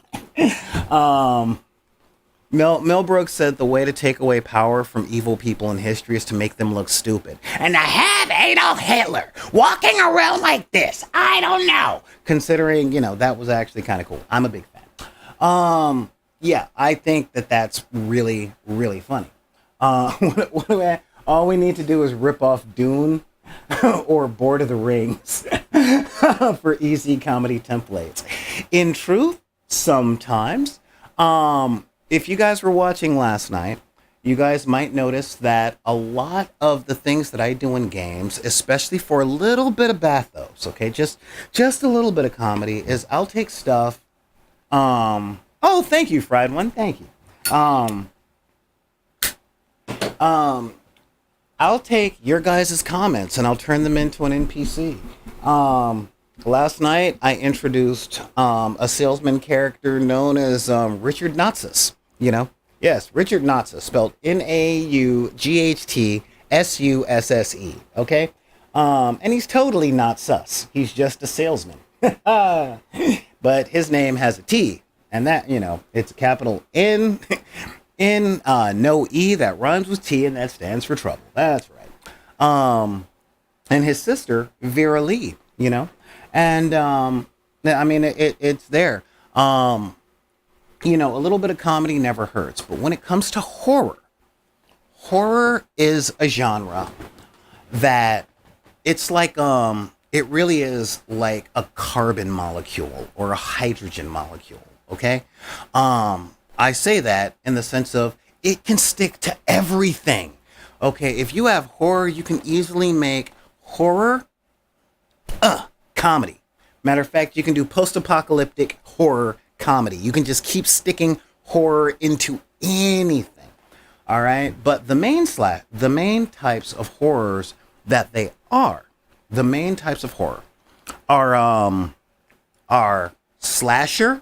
Mel Brooks said the way to take away power from evil people in history is to make them look stupid. And to have Adolf Hitler walking around like this, I don't know. Considering, that was actually kind of cool. I'm a big fan. Yeah, I think that's really, really funny. All we need to do is rip off Dune or Lord of the Rings for easy comedy templates. In truth, sometimes, if you guys were watching last night, you guys might notice that a lot of the things that I do in games, especially for a little bit of bathos, okay, just a little bit of comedy, is I'll take stuff. Oh, thank you, Fried One, thank you. I'll take your guys' comments and I'll turn them into an NPC. Last night, I introduced a salesman character known as Richard Nautsus. Yes, Richard Nautsus, spelled Naughtsusse. Okay, and he's totally not sus. He's just a salesman. But his name has a T, and that it's a capital N, no E that rhymes with T, and that stands for trouble. That's right. And his sister Vera Lee. And I mean, it's there. A little bit of comedy never hurts. But when it comes to horror, horror is a genre that it's like it really is like a carbon molecule or a hydrogen molecule, okay? I say that in the sense of it can stick to everything. Okay, if you have horror, you can easily make horror comedy. Matter of fact, you can do post-apocalyptic horror comedy. You can just keep sticking horror into anything. All right, but the main types of horrors that they are, the main types of horror are slasher,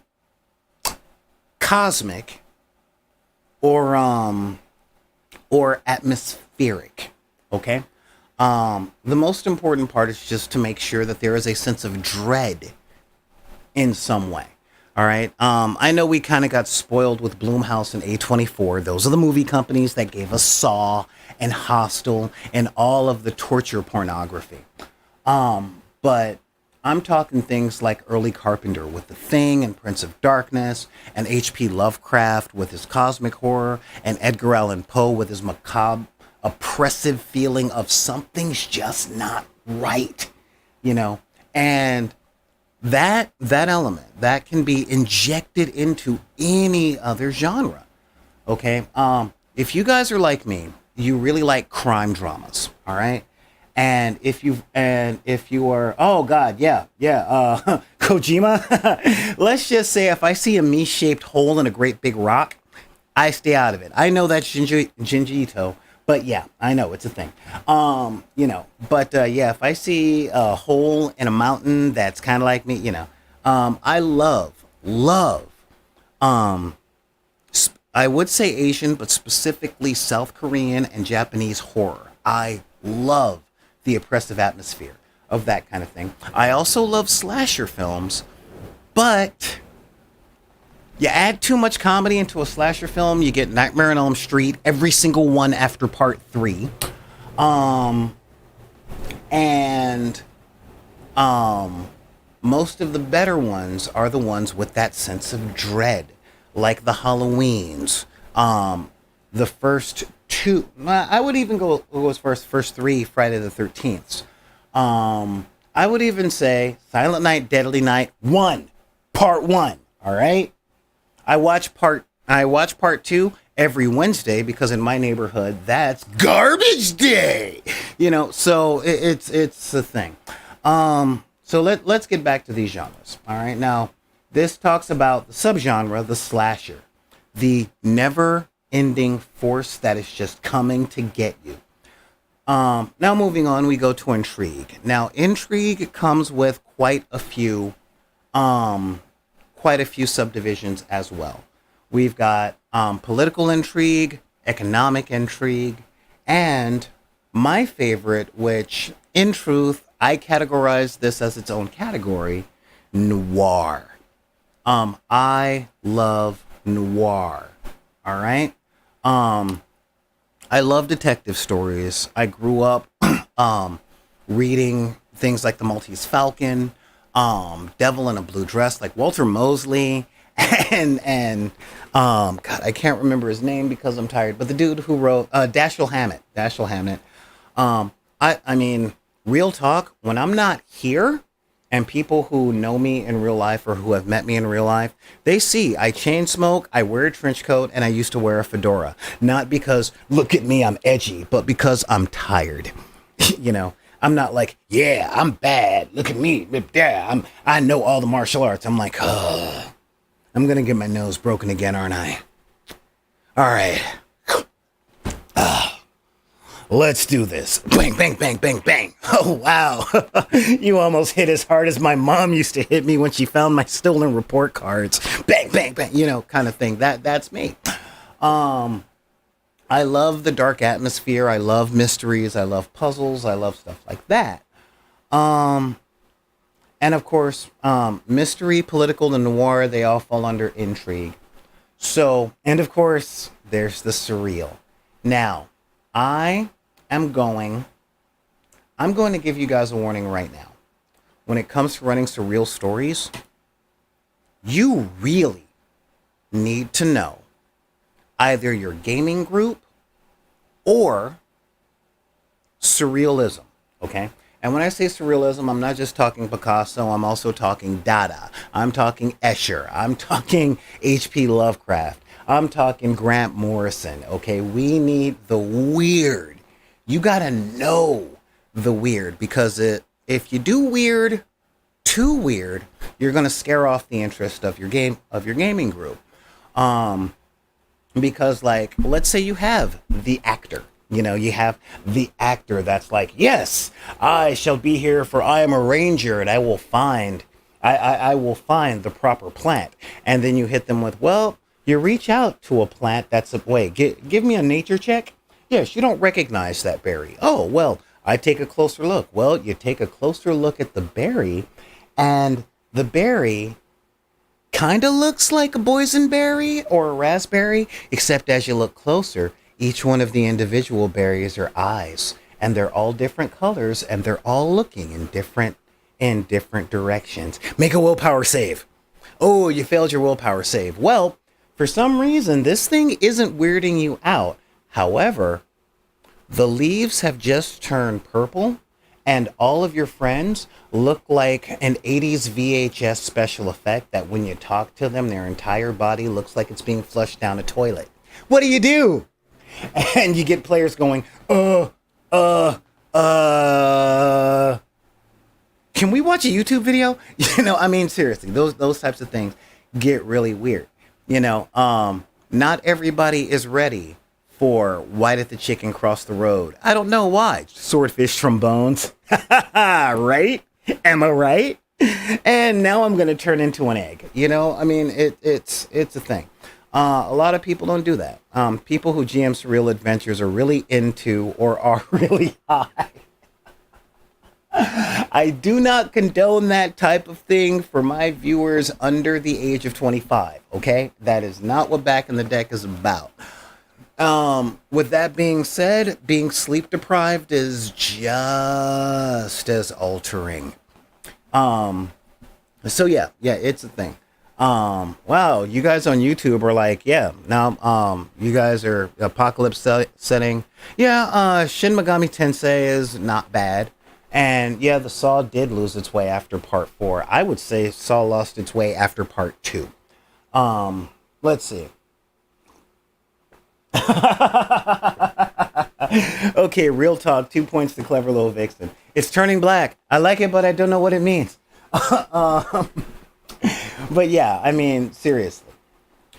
cosmic, or atmospheric. Okay? The most important part is just to make sure that there is a sense of dread in some way. All right. I know we kind of got spoiled with Blumhouse and A24. Those are the movie companies that gave us Saw and Hostel and all of the torture pornography. But I'm talking things like early Carpenter with The Thing and Prince of Darkness, and H.P. Lovecraft with his cosmic horror, and Edgar Allan Poe with his macabre, oppressive feeling of something's just not right, you know, and that element that can be injected into any other genre. Okay, if you guys are like me, you really like crime dramas, all right? And if you are, oh god, yeah, Kojima. Let's just say if I see a me-shaped hole in a great big rock, I stay out of it. I know that's Junji Ito, but yeah, I know it's a thing. You know, but yeah, if I see a hole in a mountain that's kind of like me, you know, I love, I would say Asian, but specifically South Korean and Japanese horror. I love the oppressive atmosphere of that kind of thing. I also love slasher films, but you add too much comedy into a slasher film, you get Nightmare on Elm Street, every single one after part 3. Most of the better ones are the ones with that sense of dread, like the Halloweens. The first 2, I would even go as first 3 Friday the 13th. I would even say Silent Night, Deadly Night 1, part 1. All right. I watch part 2 every Wednesday because in my neighborhood that's garbage day. You know, so it's a thing. So let's get back to these genres. All right. Now, this talks about the subgenre, the slasher, the never-ending force that is just coming to get you. Now moving on, we go to intrigue. Now, intrigue comes with quite a few subdivisions as well. We've got political intrigue, economic intrigue, and my favorite, which in truth, I categorize this as its own category, noir. I love noir. All right. I love detective stories. I grew up reading things like The Maltese Falcon, Devil in a Blue Dress, like Walter Mosley, and God, I can't remember his name because I'm tired, but the dude who wrote Dashiell Hammett. I mean, real talk, when I'm not here, and people who know me in real life or who have met me in real life, they see I chain smoke, I wear a trench coat, and I used to wear a fedora. Not because, look at me, I'm edgy, but because I'm tired. You know, I'm not like, yeah, I'm bad. Look at me. Yeah, I know all the martial arts. I'm like, I'm going to get my nose broken again, aren't I? All right. Let's do this. Bang, bang, bang, bang, bang. Oh, wow. You almost hit as hard as my mom used to hit me when she found my stolen report cards. Bang, bang, bang, you know, kind of thing. That's me. I love the dark atmosphere. I love mysteries. I love puzzles. I love stuff like that. And of course, mystery, political, and noir, they all fall under intrigue. So, and of course, there's the surreal. Now, I'm going to give you guys a warning right now. When it comes to running surreal stories, you really need to know either your gaming group or surrealism, okay? And when I say surrealism, I'm not just talking Picasso, I'm also talking Dada. I'm talking Escher. I'm talking H.P. Lovecraft. I'm talking Grant Morrison, okay? We need the weird. You gotta know the weird, because if you do weird, too weird, you're gonna scare off the interest of your gaming group. Because, like, let's say you have the actor. You have the actor that's like, yes, I shall be here, for I am a ranger, and I will find the proper plant. And then you hit them with, well, you reach out to a plant that's wait, give me a nature check. Yes, you don't recognize that berry. Oh, well, I take a closer look. Well, you take a closer look at the berry, and the berry kind of looks like a boysenberry or a raspberry, except as you look closer, each one of the individual berries are eyes, and they're all different colors, and they're all looking in different directions. Make a willpower save. Oh, you failed your willpower save. Well, for some reason, this thing isn't weirding you out. However, the leaves have just turned purple, and all of your friends look like an 80s VHS special effect that when you talk to them, their entire body looks like it's being flushed down a toilet. What do you do? And you get players going, can we watch a YouTube video? I mean, seriously, those types of things get really weird. Not everybody is ready for Why Did the Chicken Cross the Road? I don't know why. Swordfish trombones. Right? Am I right? And now I'm going to turn into an egg. I mean, it's a thing. A lot of people don't do that. People who GM Surreal Adventures are really into or are really high. I do not condone that type of thing for my viewers under the age of 25, okay? That is not what Back in the Deck is about. With that being said, being sleep deprived is just as altering. So yeah, it's a thing. Wow, you guys on YouTube are like, yeah, now, you guys are apocalypse setting. Yeah, Shin Megami Tensei is not bad. And yeah, the Saw did lose its way after part 4. I would say Saw lost its way after part 2. Let's see. Okay, real talk, 2 points to Clever Little Vixen. It's turning black. I like it, but I don't know what it means. But yeah, I mean, seriously.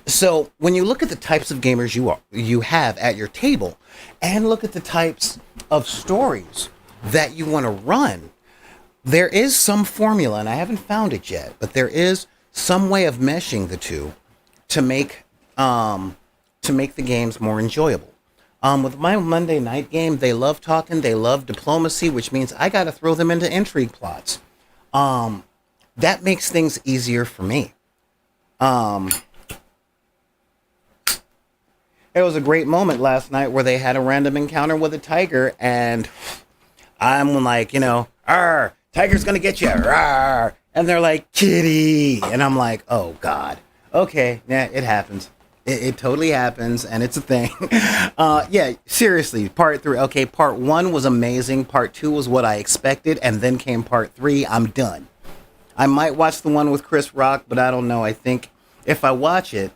So when you look at the types of gamers you have at your table, and look at the types of stories that you want to run, there is some formula, and I haven't found it yet, but there is some way of meshing the two to make the games more enjoyable. With my Monday night game, they love talking, they love diplomacy, which means I got to throw them into intrigue plots. That makes things easier for me. There was a great moment last night where they had a random encounter with a tiger, and I'm like, "Arr, tiger's gonna get you, arr," and they're like, "Kitty," and I'm like, "Oh God, okay, yeah, it happens. It totally happens, and it's a thing." Yeah, seriously, part 3. Okay, part 1 was amazing. Part 2 was what I expected, and then came part 3. I'm done. I might watch the one with Chris Rock, but I don't know. I think if I watch it,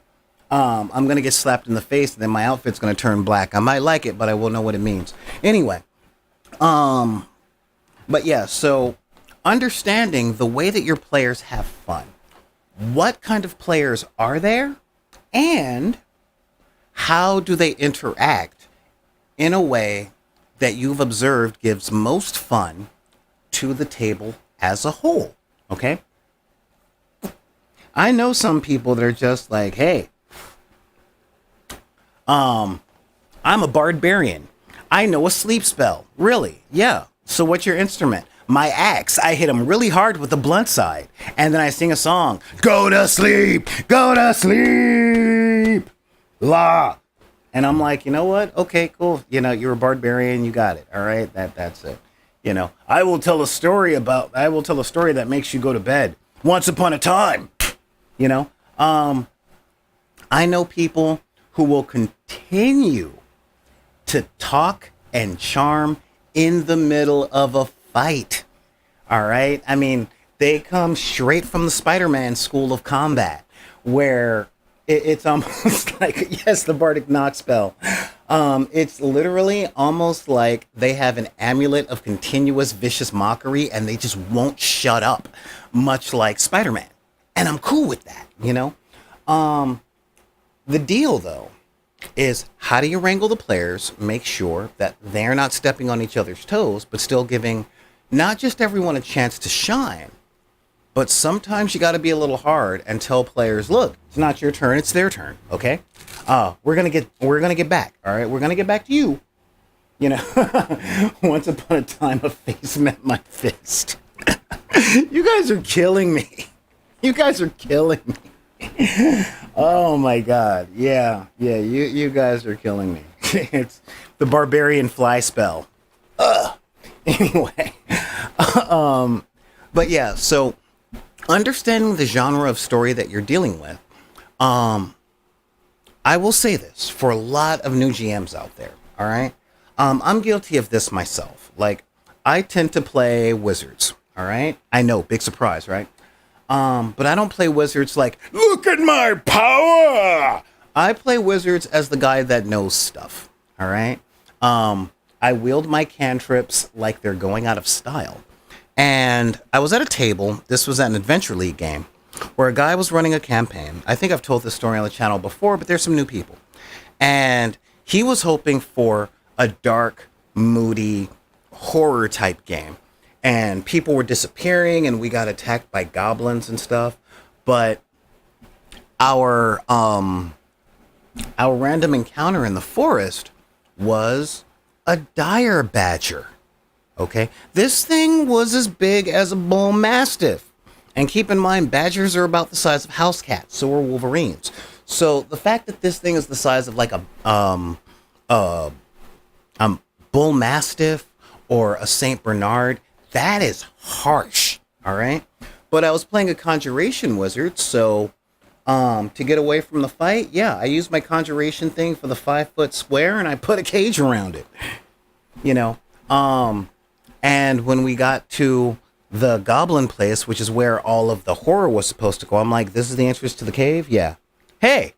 I'm going to get slapped in the face, and then my outfit's going to turn black. I might like it, but I won't know what it means. Anyway, but yeah, so understanding the way that your players have fun. What kind of players are there? And how do they interact in a way that you've observed gives most fun to the table as a whole? Okay? I know some people that are just like, hey, I'm a barbarian. I know a sleep spell. Really? Yeah. So what's your instrument? My axe. I hit him really hard with the blunt side. And then I sing a song. Go to sleep. Go to sleep. La. And I'm like, you know what? Okay, cool. You're a barbarian. You got it. All right. That's it. I will tell a story that makes you go to bed. Once upon a time. I know people who will continue to talk and charm in the middle of a fight. All right? I mean, they come straight from the Spider-Man School of Combat, where it's almost like, yes, the Bardic Knock spell. It's literally almost like they have an amulet of continuous vicious mockery and they just won't shut up, much like Spider-Man. And I'm cool with that, you know? The deal, though, is how do you wrangle the players, make sure that they're not stepping on each other's toes, but still giving not just everyone a chance to shine, but sometimes you got to be a little hard and tell players, look, it's not your turn, it's their turn, okay? We're gonna get back, all right? We're gonna get back to you. You know, once upon a time, a face met my fist. You guys are killing me. You guys are killing me. Oh my God, yeah, you guys are killing me. It's the barbarian fly spell. Anyway, but yeah, so understanding the genre of story that you're dealing with, I will say this for a lot of new GMs out there, all right? I'm guilty of this myself. Like, I tend to play wizards, all right? I know, big surprise, right? But I don't play wizards like, look at my power! I play wizards as the guy that knows stuff, all right? I wield my cantrips like they're going out of style. And I was at a table, this was at an Adventure League game, where a guy was running a campaign. I think I've told this story on the channel before, but there's some new people. And he was hoping for a dark, moody, horror type game. And people were disappearing and we got attacked by goblins and stuff. But our random encounter in the forest was a dire badger. Okay, this thing was as big as a bull mastiff. And keep in mind, badgers are about the size of house cats, so are wolverines. So the fact that this thing is the size of like a bull mastiff or a Saint Bernard, that is harsh. All right, but I was playing a conjuration wizard, so to get away from the fight, yeah, I used my conjuration thing for the 5-foot square, and I put a cage around it. You know, and when we got to the goblin place, which is where all of the horror was supposed to go, I'm like, this is the entrance to the cave? Yeah. Hey,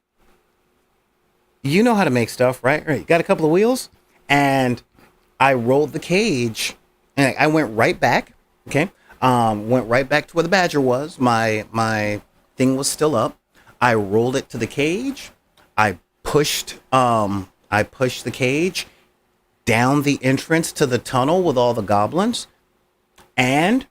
you know how to make stuff, right? Right. Got a couple of wheels? And I rolled the cage, and I went right back, okay? Went right back to where the badger was. My thing was still up. I rolled it to the cage. I pushed the cage down the entrance to the tunnel with all the goblins, and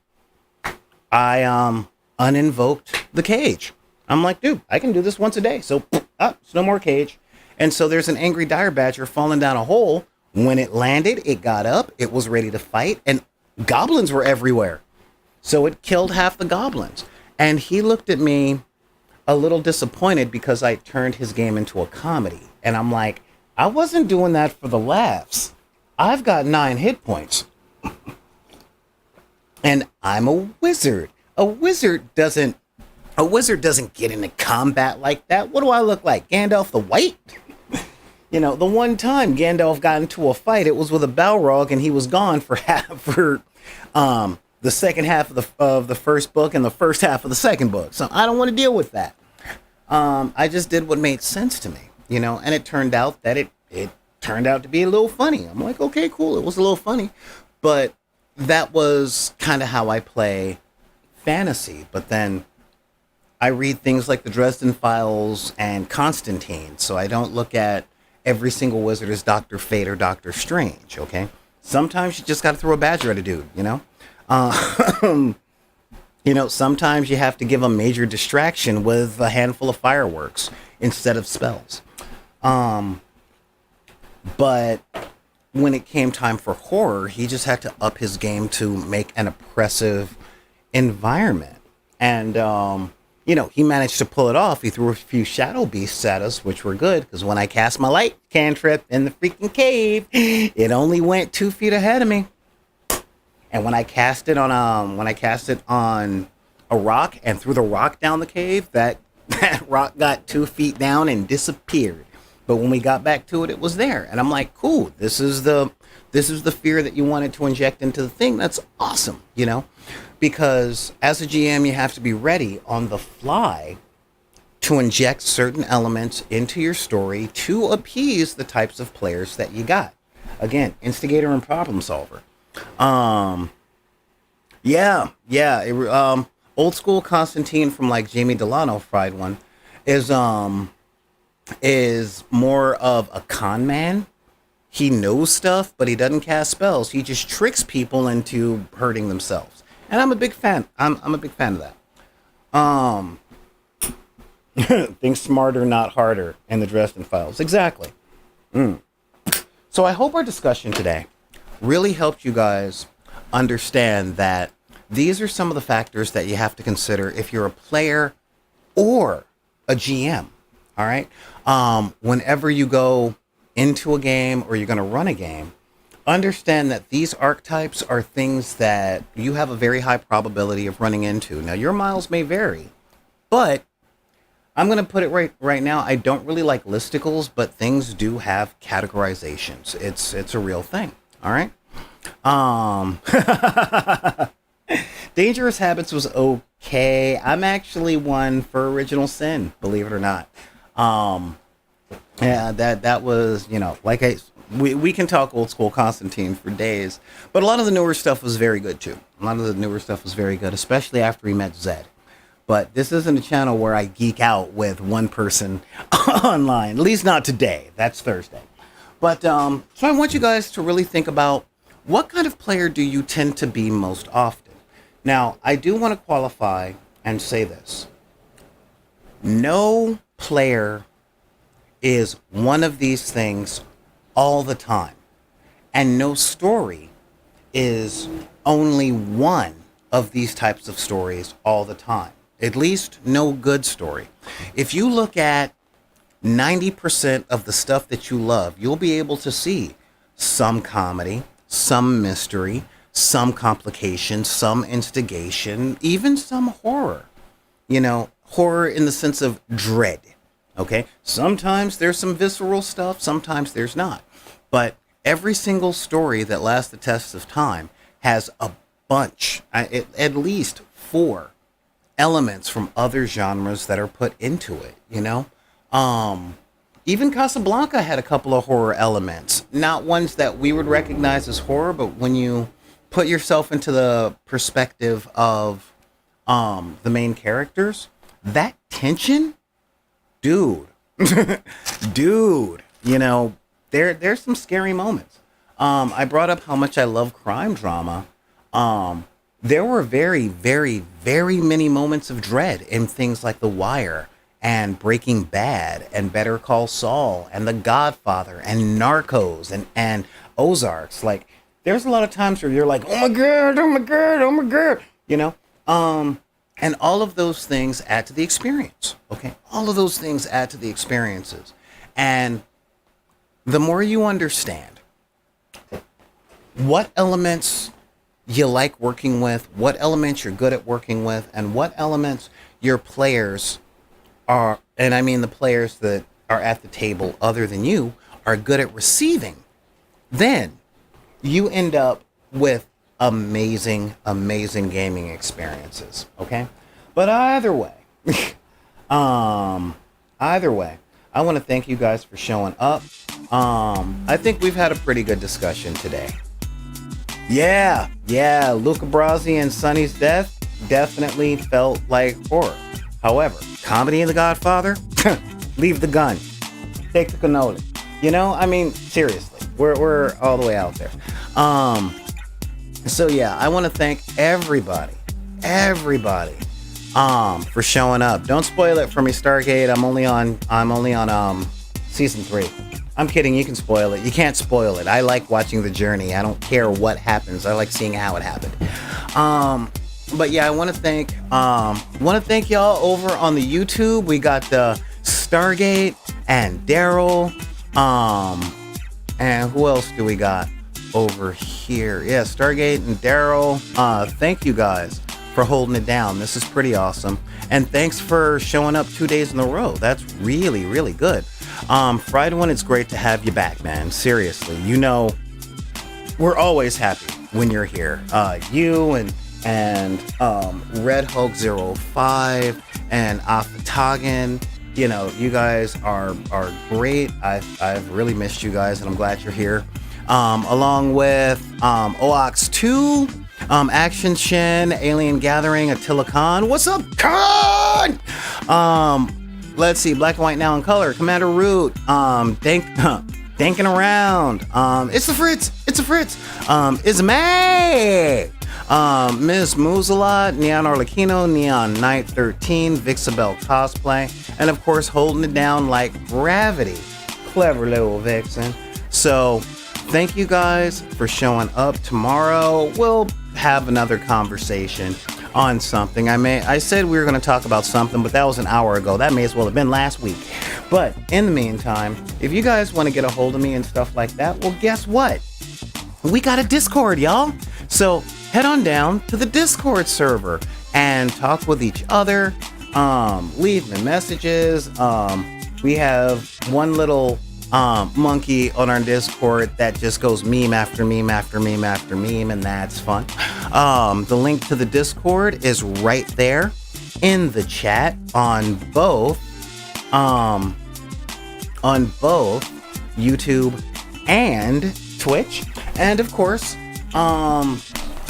I uninvoked the cage. I'm like, dude, I can do this once a day, so it's no more cage. And so there's an angry dire badger falling down a hole. When it landed, it got up, it was ready to fight, and goblins were everywhere. So it killed half the goblins. And he looked at me a little disappointed because I turned his game into a comedy. And I'm like, I wasn't doing that for the laughs. I've got 9 hit points. And I'm a wizard. A wizard doesn't get into combat like that. What do I look like? Gandalf the White? You know, the one time Gandalf got into a fight, it was with a Balrog, and he was gone for the second half of the first book and the first half of the second book. So I don't want to deal with that. I just did what made sense to me, you know, and it turned out that it turned out to be a little funny. I'm like, okay, cool. It was a little funny, but that was kind of how I play fantasy. But then I read things like the Dresden Files and Constantine, so I don't look at every single wizard as Dr. Fate or Dr. Strange, okay? Sometimes you just got to throw a badger at a dude, you know? You know, sometimes you have to give a major distraction with a handful of fireworks instead of spells. But when it came time for horror, he just had to up his game to make an oppressive environment. And, you know, he managed to pull it off. He threw a few shadow beasts at us, which were good, because when I cast my light cantrip in the freaking cave, it only went 2 feet ahead of me. And when I cast it on a rock and threw the rock down the cave, that rock got 2 feet down and disappeared. But when we got back to it, it was there. And I'm like, cool, this is the fear that you wanted to inject into the thing. That's awesome, because as a GM, you have to be ready on the fly to inject certain elements into your story to appease the types of players that you got. Again, instigator and problem solver. Old school Constantine from like Jamie Delano fried one is more of a con man. He knows stuff, but he doesn't cast spells. He just tricks people into hurting themselves. And I'm a big fan. I'm a big fan of that. Think smarter, not harder in the Dresden Files. Exactly. So I hope our discussion today really helped you guys understand that these are some of the factors that you have to consider if you're a player or a GM. All right. Whenever you go into a game or you're going to run a game, understand that these archetypes are things that you have a very high probability of running into. Now, your miles may vary, but I'm going to put it right now. I don't really like listicles, but things do have categorizations. It's a real thing. All right. Dangerous Habits was okay. I'm actually one for Original Sin, believe it or not. Yeah, that was, we can talk old school Constantine for days, but a lot of the newer stuff was very good too. A lot of the newer stuff was very good, especially after he met Zed. But this isn't a channel where I geek out with one person online, at least not today. That's Thursday. But so I want you guys to really think about what kind of player do you tend to be most often. Now, I do want to qualify and say this. No player is one of these things all the time. And no story is only one of these types of stories all the time. At least no good story. If you look at 90% of the stuff that you love, you'll be able to see some comedy, some mystery, some complication, some instigation, even some horror. Horror in the sense of dread. Okay? Sometimes there's some visceral stuff, sometimes there's not. But every single story that lasts the test of time has a bunch, at least 4 elements from other genres that are put into it, Even Casablanca had a couple of horror elements. Not ones that we would recognize as horror, but when you put yourself into the perspective of the main characters, that tension, dude, there's some scary moments. I brought up how much I love crime drama. There were very, very, very many moments of dread in things like The Wire and Breaking Bad and Better Call Saul and The Godfather and Narcos and Ozarks. Like, there's a lot of times where you're like, oh my God, oh my God, oh my God, and all of those things add to the experience. Okay. All of those things add to the experiences. And the more you understand what elements you like working with, what elements you're good at working with, and what elements your players are, and I mean the players that are at the table other than you, are good at receiving, then you end up with amazing, amazing gaming experiences. Okay? But either way, I want to thank you guys for showing up. I think we've had a pretty good discussion today. Yeah, Luca Brasi and Sonny's death definitely felt like horror. However, comedy in The Godfather, leave the gun, take the cannoli. Seriously, we're all the way out there. So yeah, I want to thank everybody, for showing up. Don't spoil it for me, Stargate. I'm only on season 3. I'm kidding, you can spoil it. You can't spoil it. I like watching the journey. I don't care what happens. I like seeing how it happened. But yeah, I want to thank y'all over on the YouTube. We got the Stargate and Daryl. And who else do we got over here? Yeah, Stargate and Daryl. Thank you guys for holding it down. This is pretty awesome. And thanks for showing up 2 days in a row. That's really, really good. Friday one, it's great to have you back, man. Seriously, you know, we're always happy when you're here. You and Red Hulk 05 and Afatagan, you know, you guys are great. I've really missed you guys, and I'm glad you're here. Along with Ox 2, Action Shin, Alien Gathering, Attila Khan. What's up, Khan? Let's see, Black and White Now in Color, Commander Root, Danking Around. It's a Fritz. It's May. Ms. Muzalot, Neon Arlecchino, Neon Knight 13, Vixabel Cosplay, and of course holding it down like gravity. Clever little Vixen. So thank you guys for showing up. Tomorrow we'll have another conversation on something. I said we were going to talk about something, but that was an hour ago. That may as well have been last week. But in the meantime, if you guys want to get a hold of me and stuff like that, well, guess what? We got a Discord, y'all. So head on down to the Discord server and talk with each other. Leave me messages. We have one little monkey on our Discord that just goes meme after meme after meme after meme, and that's fun. The link to the Discord is right there in the chat on both YouTube and Twitch. And of course,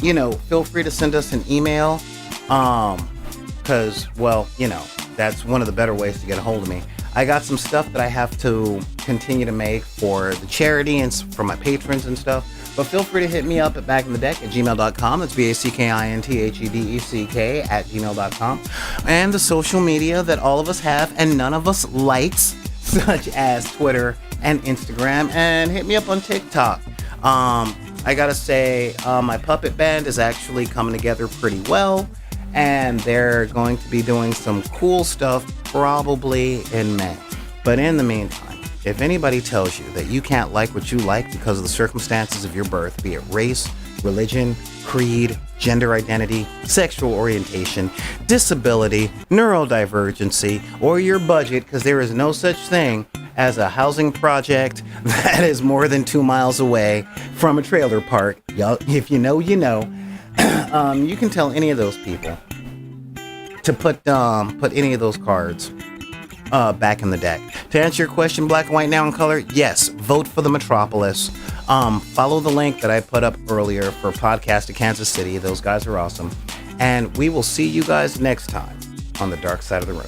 you know, feel free to send us an email, because, well, you know, that's one of the better ways to get a hold of me. I got some stuff that I have to continue to make for the charity and for my patrons and stuff, but feel free to hit me up at backinthedeck@gmail.com. That's BACKINTHEDECK@gmail.com. And the social media that all of us have and none of us likes, such as Twitter and Instagram, and hit me up on TikTok. I gotta say, my puppet band is actually coming together pretty well, and they're going to be doing some cool stuff probably in May. But in the meantime, if anybody tells you that you can't like what you like because of the circumstances of your birth, be it race, religion, creed, gender identity, sexual orientation, disability, neurodivergency, or your budget, because there is no such thing as a housing project that is more than 2 miles away from a trailer park. If you know, you know. You can tell any of those people to put any of those cards back in the deck. To answer your question, Black and White Now in Color, yes, vote for the Metropolis. Follow the link that I put up earlier for Podcast to Kansas City. Those guys are awesome. And we will see you guys next time on the Dark Side of the Room.